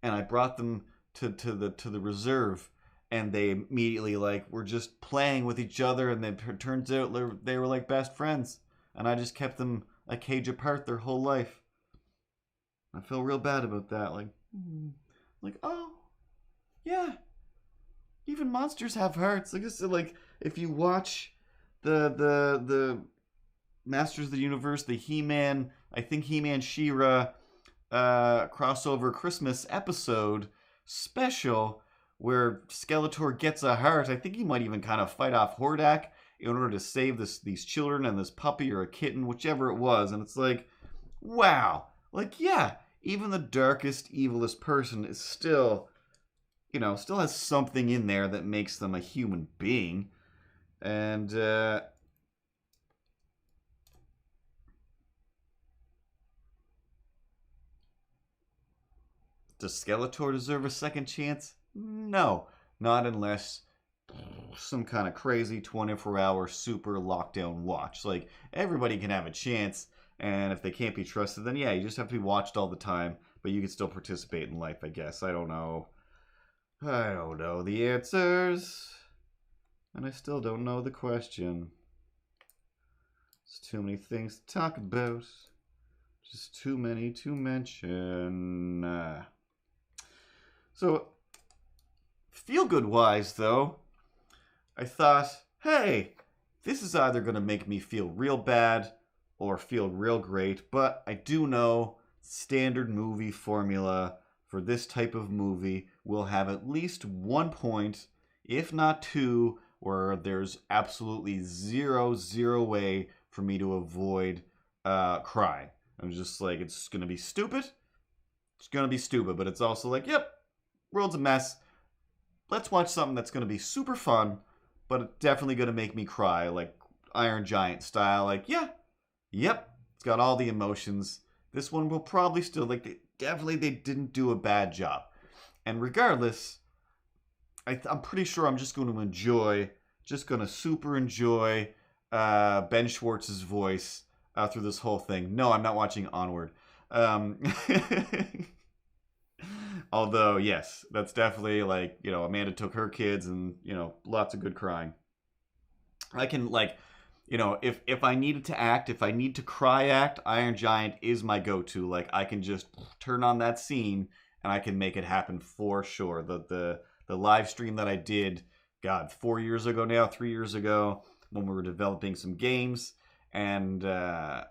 and I brought them to the reserve, and they immediately like were just playing with each other, and then it turns out they were like best friends. And I just kept them a cage apart their whole life. I feel real bad about that. Like, oh, yeah. Even monsters have hearts. Like I said, like if you watch the Masters of the Universe, the He-Man, I think He-Man She-Ra crossover Christmas episode special, where Skeletor gets a heart. I think he might even kind of fight off Hordak in order to save these children and this puppy or a kitten, whichever it was. And it's like, wow. Like, yeah, even the darkest, evilest person is still, still has something in there that makes them a human being. And, does Skeletor deserve a second chance? No, not unless some kind of crazy 24-hour super lockdown watch. Like, everybody can have a chance, and if they can't be trusted, then yeah, you just have to be watched all the time, but you can still participate in life, I guess. I don't know the answers, and I still don't know the question. There's too many things to talk about, just too many to mention. So, feel-good wise, though, I thought, hey, this is either going to make me feel real bad or feel real great, but I do know standard movie formula for this type of movie will have at least 1 point, if not 2, where there's absolutely zero way for me to avoid crying. I'm just like, it's going to be stupid. It's going to be stupid, but it's also like, yep, world's a mess. Let's watch something that's going to be super fun, but it's definitely going to make me cry, like Iron Giant style. Like, yeah, yep, it's got all the emotions. This one will probably still, like, they didn't do a bad job. And regardless, I'm pretty sure I'm just going to super enjoy Ben Schwartz's voice through this whole thing. No, I'm not watching Onward. Although, yes, that's definitely, like, Amanda took her kids and, lots of good crying. I can, like, if I needed to act, if I need to cry act, Iron Giant is my go-to. Like, I can just turn on that scene and I can make it happen for sure. The live stream that I did, 3 years ago, when we were developing some games, and I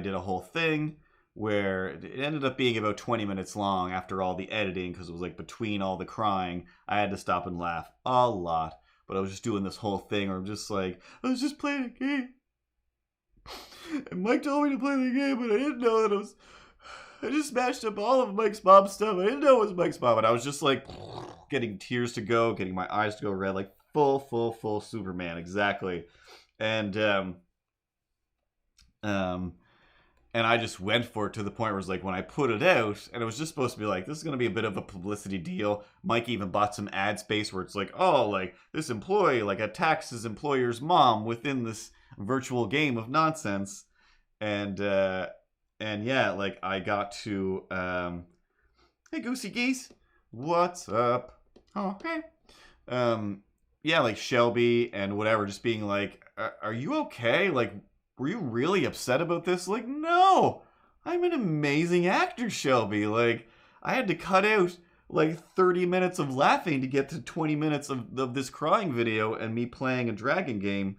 did a whole thing where it ended up being about 20 minutes long after all the editing, because it was like between all the crying, I had to stop and laugh a lot. But I was just doing this whole thing where I'm just like, I was just playing a game. And Mike told me to play the game, but I didn't know that I just smashed up all of Mike's mom stuff. I didn't know it was Mike's mom. And I was just like, getting tears to go, getting my eyes to go red, like full Superman, exactly. And I just went for it to the point where it was like, when I put it out, and it was just supposed to be like, this is going to be a bit of a publicity deal. Mike even bought some ad space where it's like, oh, like, this employee, like, attacks his employer's mom within this virtual game of nonsense. And yeah, like, I got to, hey, Goosey Geese, what's up? Oh, hey. Yeah, like, Shelby and whatever, just being like, are you okay? Like, were you really upset about this? Like, no, I'm an amazing actor, Shelby. Like, I had to cut out like 30 minutes of laughing to get to 20 minutes of this crying video and me playing a dragon game.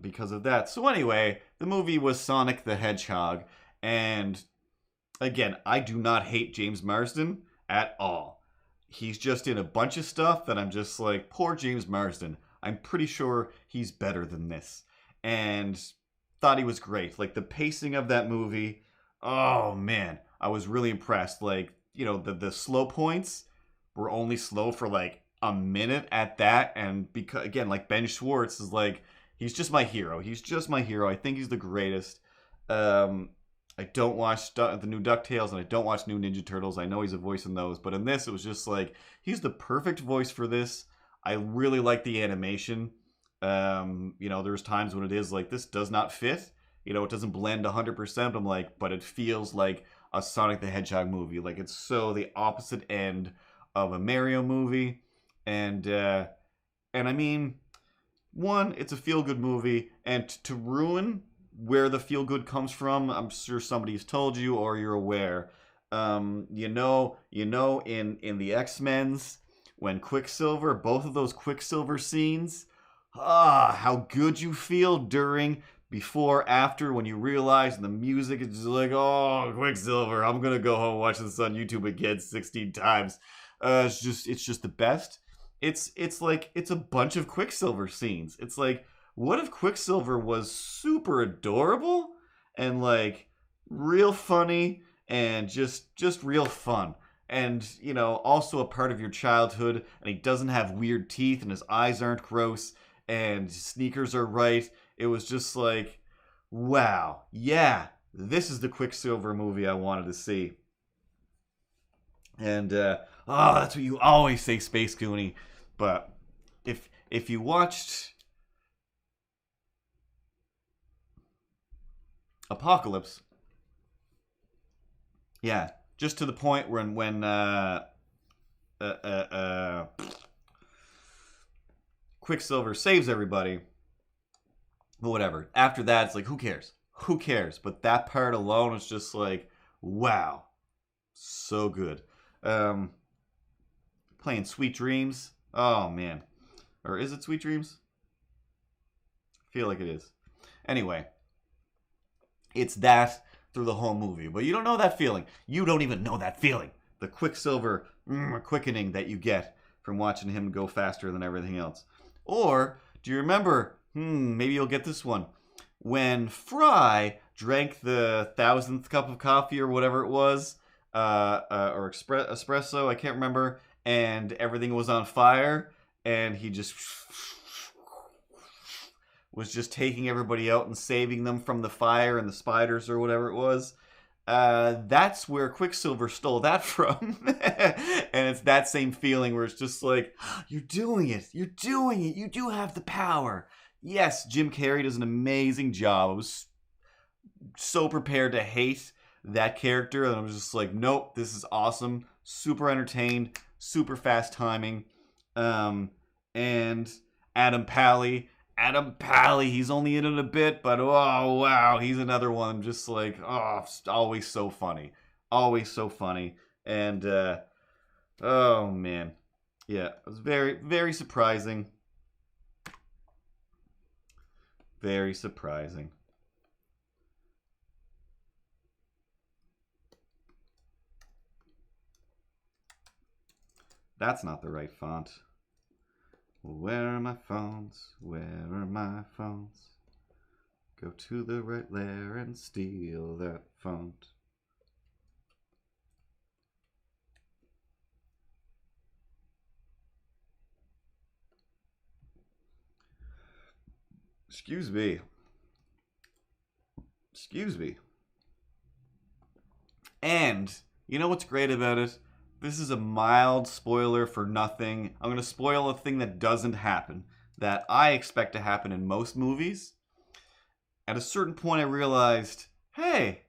Because of that. So anyway, the movie was Sonic the Hedgehog. And again, I do not hate James Marsden at all. He's just in a bunch of stuff that I'm just like, poor James Marsden. I'm pretty sure he's better than this. And thought he was great. Like, the pacing of that movie, oh man, I was really impressed. Like, the slow points were only slow for like a minute at that. And because, again, like, Ben Schwartz is like, he's just my hero. I think he's the greatest. I don't watch the new DuckTales, and I don't watch new Ninja Turtles. I know he's a voice in those, but in this, it was just like, he's the perfect voice for this. I really like the animation. There's times when it is like, this does not fit. It doesn't blend 100%. I'm like, but it feels like a Sonic the Hedgehog movie. Like, it's so the opposite end of a Mario movie. And I mean, one, it's a feel-good movie, and to ruin where the feel good comes from, I'm sure somebody's told you or you're aware. In the X-Men's, when Quicksilver, both of those Quicksilver scenes, how good you feel during before, after, when you realize the music is just like, oh, Quicksilver, I'm gonna go home and watch this on YouTube again 16 times. It's just the best. It's like it's a bunch of Quicksilver scenes. It's like, what if Quicksilver was super adorable and like real funny and just real fun, and you know, also a part of your childhood, and he doesn't have weird teeth and his eyes aren't gross and his sneakers are right. It was just like, wow, yeah, this is the Quicksilver movie I wanted to see. And that's what you always say, Space Goonie. But if you watched Apocalypse, yeah, just to the point when Quicksilver saves everybody, but whatever. After that, it's like, who cares? Who cares? But that part alone is just like, wow, so good. Playing Sweet Dreams. Oh man, or is it Sweet Dreams? I feel like it is. Anyway, it's that through the whole movie, but you don't know that feeling. You don't even know that feeling. The Quicksilver quickening that you get from watching him go faster than everything else. Or do you remember? Maybe you'll get this one. When Fry drank the 1000th cup of coffee or whatever it was, or espresso, I can't remember, and everything was on fire, and he just was just taking everybody out and saving them from the fire and the spiders or whatever it was. That's where Quicksilver stole that from. And it's that same feeling where it's just like, you're doing it, you do have the power. Yes, Jim Carrey does an amazing job. I was so prepared to hate that character, and I was just like, nope, this is awesome, super entertained, super fast timing. And Adam Pally, he's only in it a bit, but oh wow, he's another one just like, oh, always so funny. And oh man, yeah, it was very, very surprising. Very surprising. That's not the right font. Where are my phones? Where are my phones? Go to the right layer and steal that font. Excuse me. And you know what's great about it? This is a mild spoiler for nothing. I'm going to spoil a thing that doesn't happen, that I expect to happen in most movies. At a certain point, I realized, hey,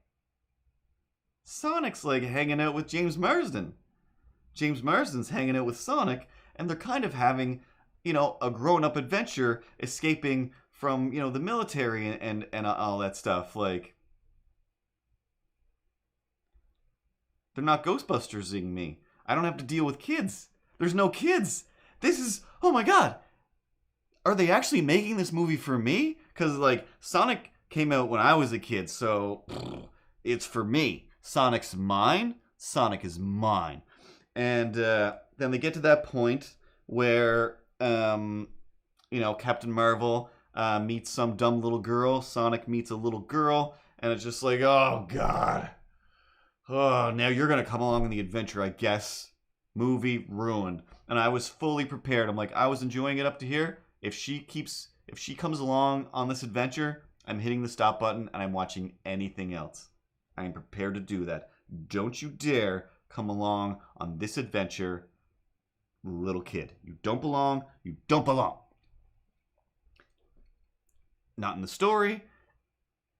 Sonic's like hanging out with James Marsden. James Marsden's hanging out with Sonic, and they're kind of having, you know, a grown-up adventure, escaping from, you know, the military and all that stuff. Like, they're not Ghostbusters-ing me. I don't have to deal with kids. There's no kids. This is, oh my god. Are they actually making this movie for me? Because, like, Sonic came out when I was a kid, so it's for me. Sonic's mine. Sonic is mine. And then they get to that point where, you know, Captain Marvel meets some dumb little girl. Sonic meets a little girl. And it's just like, oh god. Oh, now you're going to come along on the adventure, I guess. Movie ruined. And I was fully prepared. I'm like, I was enjoying it up to here. If she comes along on this adventure, I'm hitting the stop button and I'm watching anything else. I am prepared to do that. Don't you dare come along on this adventure, little kid. You don't belong. You don't belong. Not in the story.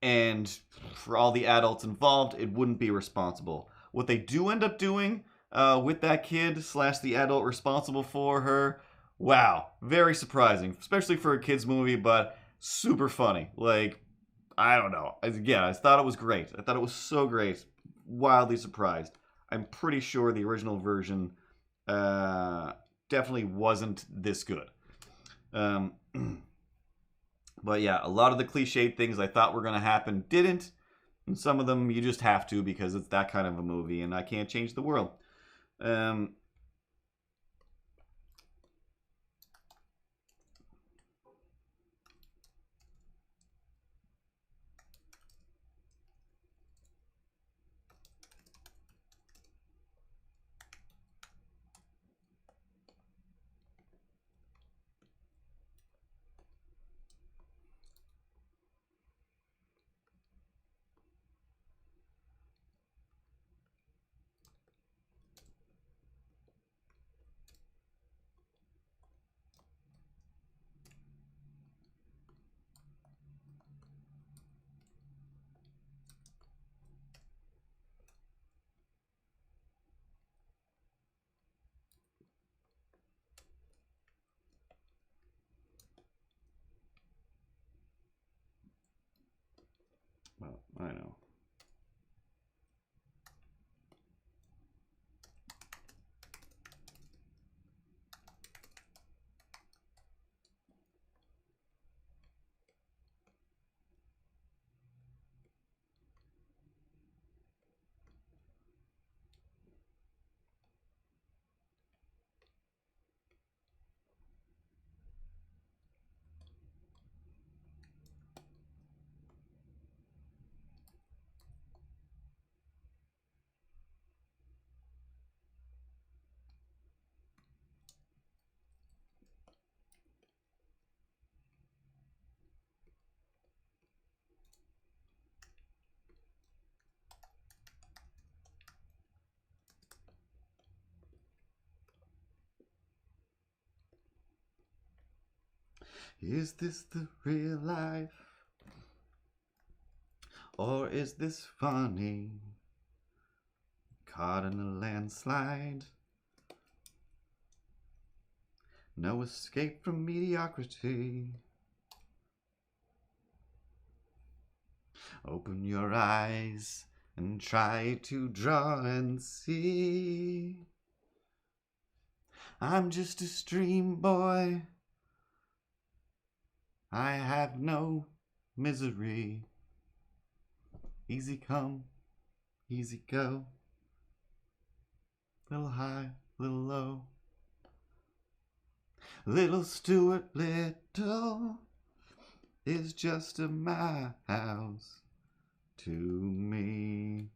And for all the adults involved, it wouldn't be responsible. What they do end up doing with that kid / the adult responsible for her, wow, very surprising, especially for a kid's movie, but super funny. Like, I don't know. Again, I thought it was great. I thought it was so great. Wildly surprised. I'm pretty sure the original version definitely wasn't this good. But yeah, a lot of the cliched things I thought were going to happen didn't. And some of them you just have to because it's that kind of a movie and I can't change the world. Well, I know. Is this the real life? Or is this funny? Caught in a landslide. No escape from mediocrity. Open your eyes and try to draw and see. I'm just a stream boy. I have no misery. Easy come, easy go. Little high, little low. Little Stuart Little is just a mouse to me.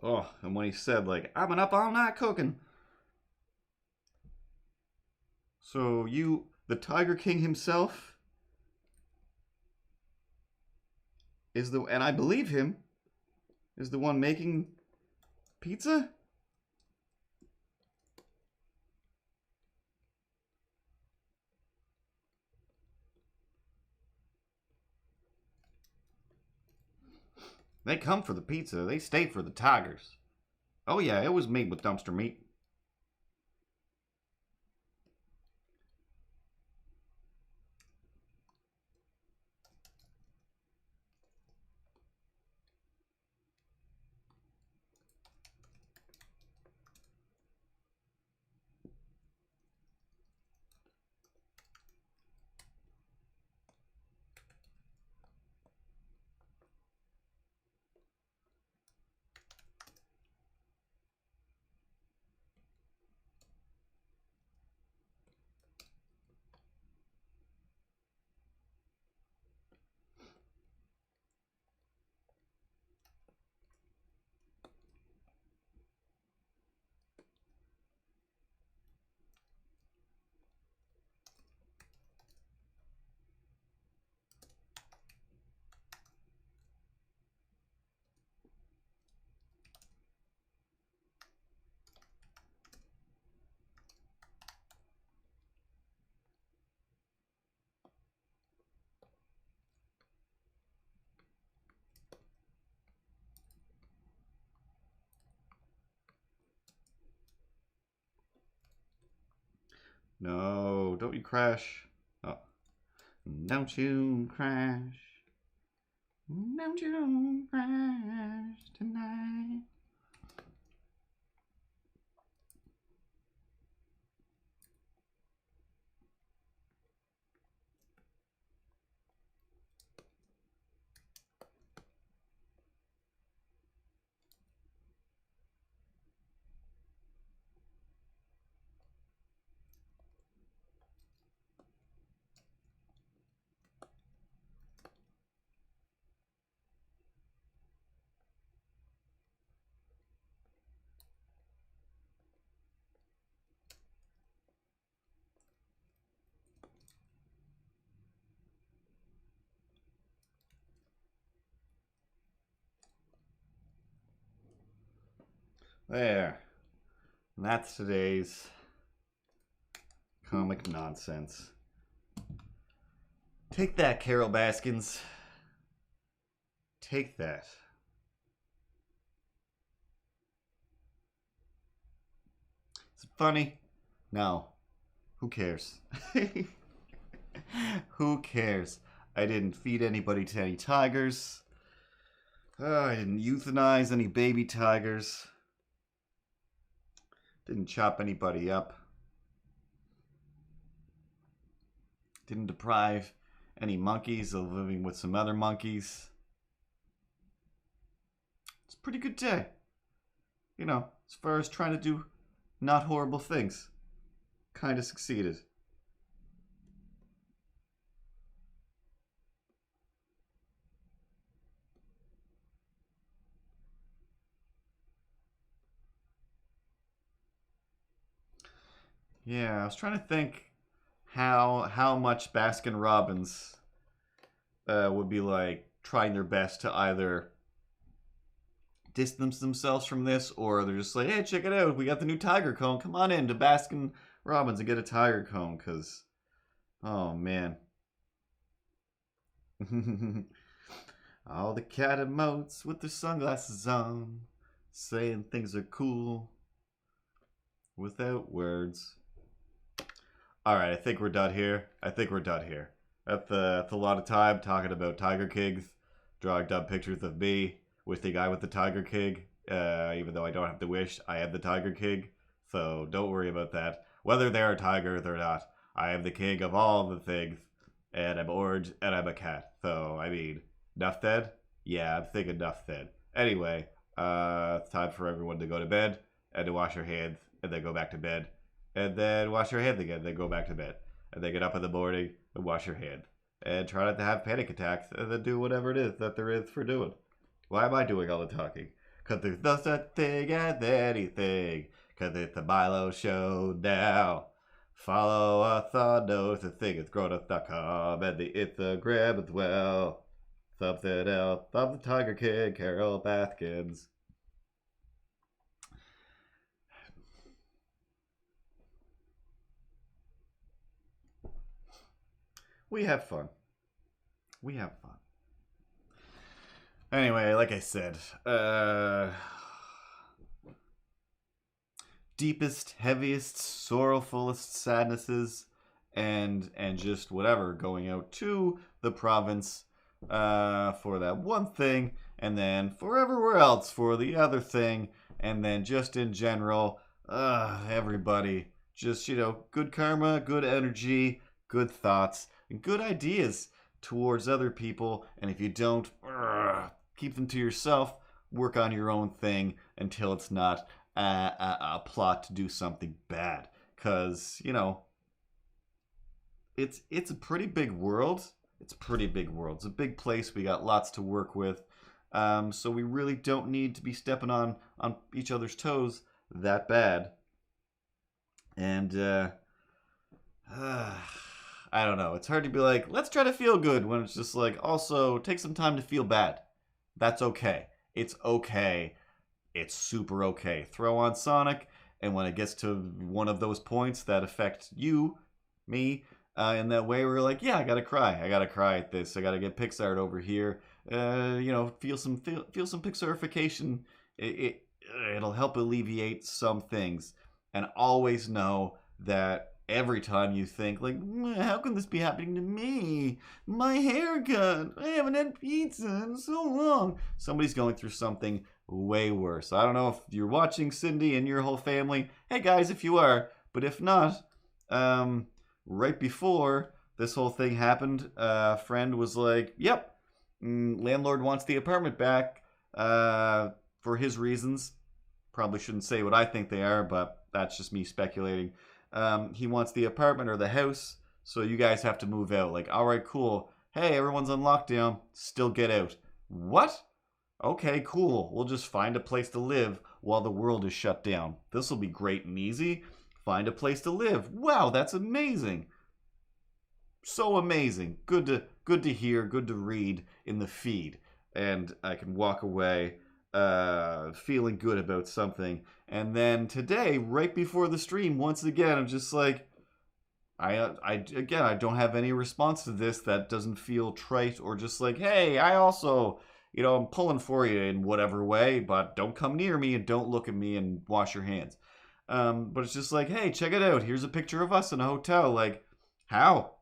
Oh, and when he said, like, I've been up all night cooking. So you, the Tiger King himself, is the, and I believe him, is the one making pizza? They come for the pizza. They stay for the tigers. Oh yeah, it was made with dumpster meat. No, don't you crash. Oh. Don't you crash. Don't you crash tonight. There. And that's today's comic nonsense. Take that, Carol Baskins. Take that. Is it funny? No. Who cares? Who cares? I didn't feed anybody to any tigers. I didn't euthanize any baby tigers. Didn't chop anybody up. Didn't deprive any monkeys of living with some other monkeys. It's a pretty good day. You know, as far as trying to do not horrible things. Kind of succeeded. Yeah, I was trying to think how much Baskin Robbins would be like trying their best to either distance themselves from this, or they're just like, hey, check it out, we got the new Tiger Cone, come on in to Baskin Robbins and get a Tiger Cone, because, oh man. All the cat emotes with their sunglasses on, saying things are cool without words. Alright, I think we're done here. That's a lot of time talking about Tiger Kings, drawing dumb pictures of me with the guy with the Tiger King. Even though I don't have to wish, I am the Tiger King. So don't worry about that. Whether they're tigers or not, I am the king of all the things. And I'm orange and I'm a cat. So, I mean, enough said? Yeah, I'm thinking enough said. Anyway, it's time for everyone to go to bed and to wash their hands and then go back to bed. And then wash your hands again, then go back to bed. And then get up in the morning and wash your hands. And try not to have panic attacks, and then do whatever it is that there is for doing. Why am I doing all the talking? 'Cause there's no such thing as anything. 'Cause it's the Milo Show now. Follow us on nosethingisgrownup.com and the Instagram as well. Something else. I'm the Tiger King, Carol Baskins. We have fun. We have fun. Anyway, like I said, deepest, heaviest, sorrowfulest sadnesses, and just whatever, going out to the province for that one thing, and then for everywhere else for the other thing, and then just in general, everybody, just, good karma, good energy, good thoughts, and good ideas towards other people. And if you don't, keep them to yourself. Work on your own thing until it's not a plot to do something bad. Because, it's a pretty big world. It's a pretty big world. It's a big place. We got lots to work with. So we really don't need to be stepping on each other's toes that bad. And, I don't know. It's hard to be like, let's try to feel good when it's just like, also take some time to feel bad. That's okay. It's okay. It's super okay. Throw on Sonic, and when it gets to one of those points that affect you, me, in that way, we're like, yeah, I gotta cry. I gotta cry at this. I gotta get Pixar over here. Feel some Pixarification. It'll help alleviate some things, and always know that every time you think, like, how can this be happening to me? My haircut. I haven't had pizza in so long. Somebody's going through something way worse. I don't know if you're watching, Cindy, and your whole family. Hey, guys, if you are. But if not, right before this whole thing happened, a friend was like, yep, landlord wants the apartment back for his reasons. Probably shouldn't say what I think they are, but that's just me speculating. He wants the apartment or the house, so you guys have to move out. Like, all right, cool. Hey, everyone's on lockdown. Still get out. What? Okay, cool. We'll just find a place to live while the world is shut down. This will be great and easy. Find a place to live. Wow, that's amazing. So amazing. Good to hear, good to read in the feed. And I can walk away feeling good about something. And then today, right before the stream, once again, I'm just like, I don't have any response to this that doesn't feel trite or just like, hey, I also, I'm pulling for you in whatever way, but don't come near me and don't look at me and wash your hands. But it's just like, hey, check it out. Here's a picture of us in a hotel. Like, how?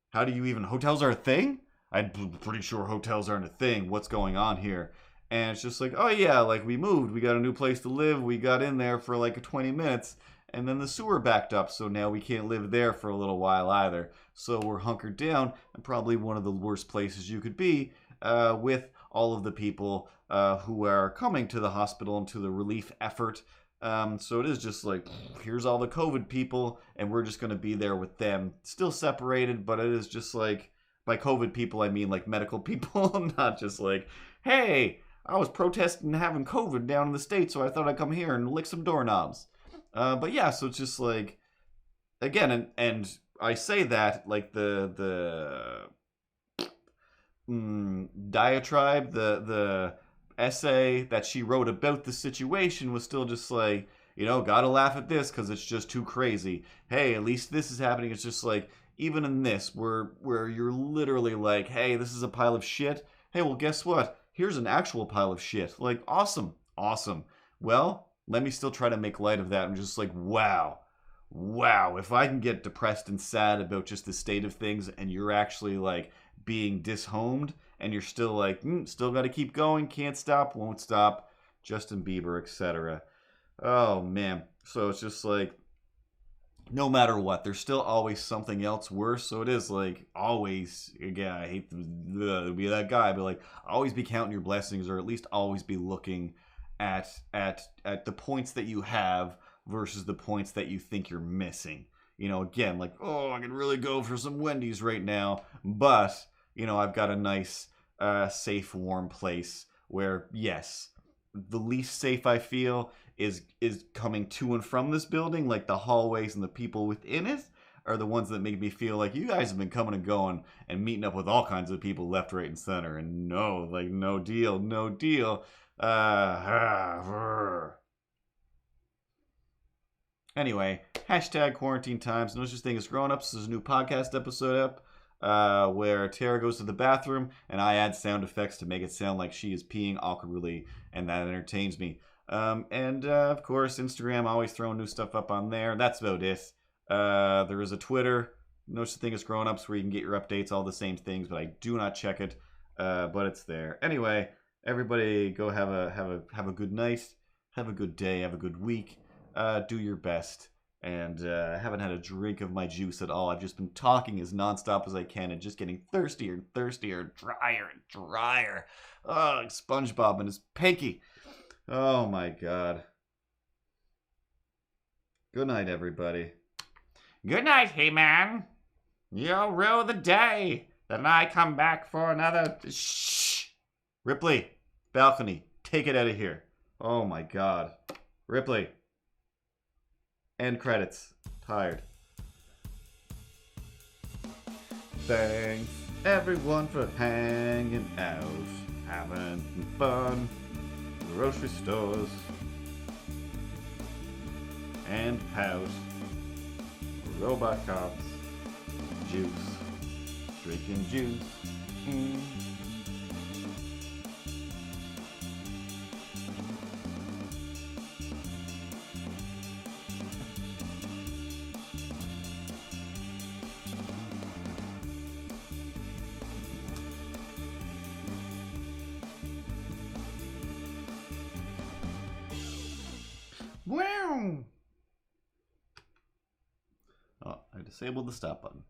How do you even, hotels are a thing? I'm pretty sure hotels aren't a thing. What's going on here? And it's just like, oh yeah, like we moved. We got a new place to live. We got in there for like 20 minutes. And then the sewer backed up. So now we can't live there for a little while either. So we're hunkered down in probably one of the worst places you could be with all of the people who are coming to the hospital and to the relief effort. So it is just like, here's all the COVID people. And we're just going to be there with them. Still separated, but it is just like, by COVID people, I mean like medical people. Not just like, hey, I was protesting having COVID down in the States, so I thought I'd come here and lick some doorknobs. But yeah, so it's just like, again, and I say that like the diatribe, the essay that she wrote about the situation was still just like, gotta laugh at this because it's just too crazy. Hey, at least this is happening. It's just like, even in this, where you're literally like, hey, this is a pile of shit. Hey, well, guess what? Here's an actual pile of shit. Like, awesome. Well, let me still try to make light of that. I'm just like, wow. If I can get depressed and sad about just the state of things and you're actually like being dishomed and you're still like, still got to keep going, can't stop, won't stop, Justin Bieber, etc. Oh, man. So it's just like, no matter what, there's still always something else worse. So it is like, always, again, I hate to be that guy, but like, always be counting your blessings, or at least always be looking at the points that you have versus the points that you think you're missing. Again, like, oh, I could really go for some Wendy's right now, but, I've got a nice, safe, warm place where, yes, the least safe I feel is coming to and from this building. Like the hallways and the people within it are the ones that make me feel like you guys have been coming and going and meeting up with all kinds of people left, right, and center. And no deal, no deal. Anyway, hashtag quarantine times. No such thing as grown-ups. There's a new podcast episode up where Tara goes to the bathroom and I add sound effects to make it sound like she is peeing awkwardly, and that entertains me. Of course, Instagram, always throwing new stuff up on there. That's about it. There is a Twitter, no such thing as grown-ups, where you can get your updates, all the same things, but I do not check it. But it's there. Anyway, everybody go have a good night, have a good day, have a good week. Do your best. And I haven't had a drink of my juice at all. I've just been talking as nonstop as I can and just getting thirstier and thirstier, drier and drier. Oh, like SpongeBob and his pinky. Oh my god. Good night, everybody. Good night, He-Man. You'll rue the day that I come back for another... Shh! Ripley, balcony, take it out of here. Oh my god. Ripley. End credits. Tired. Thanks everyone for hanging out, having fun. Grocery stores and house. Robot cops. Juice. Drinking juice. Wow. Oh, I disabled the stop button.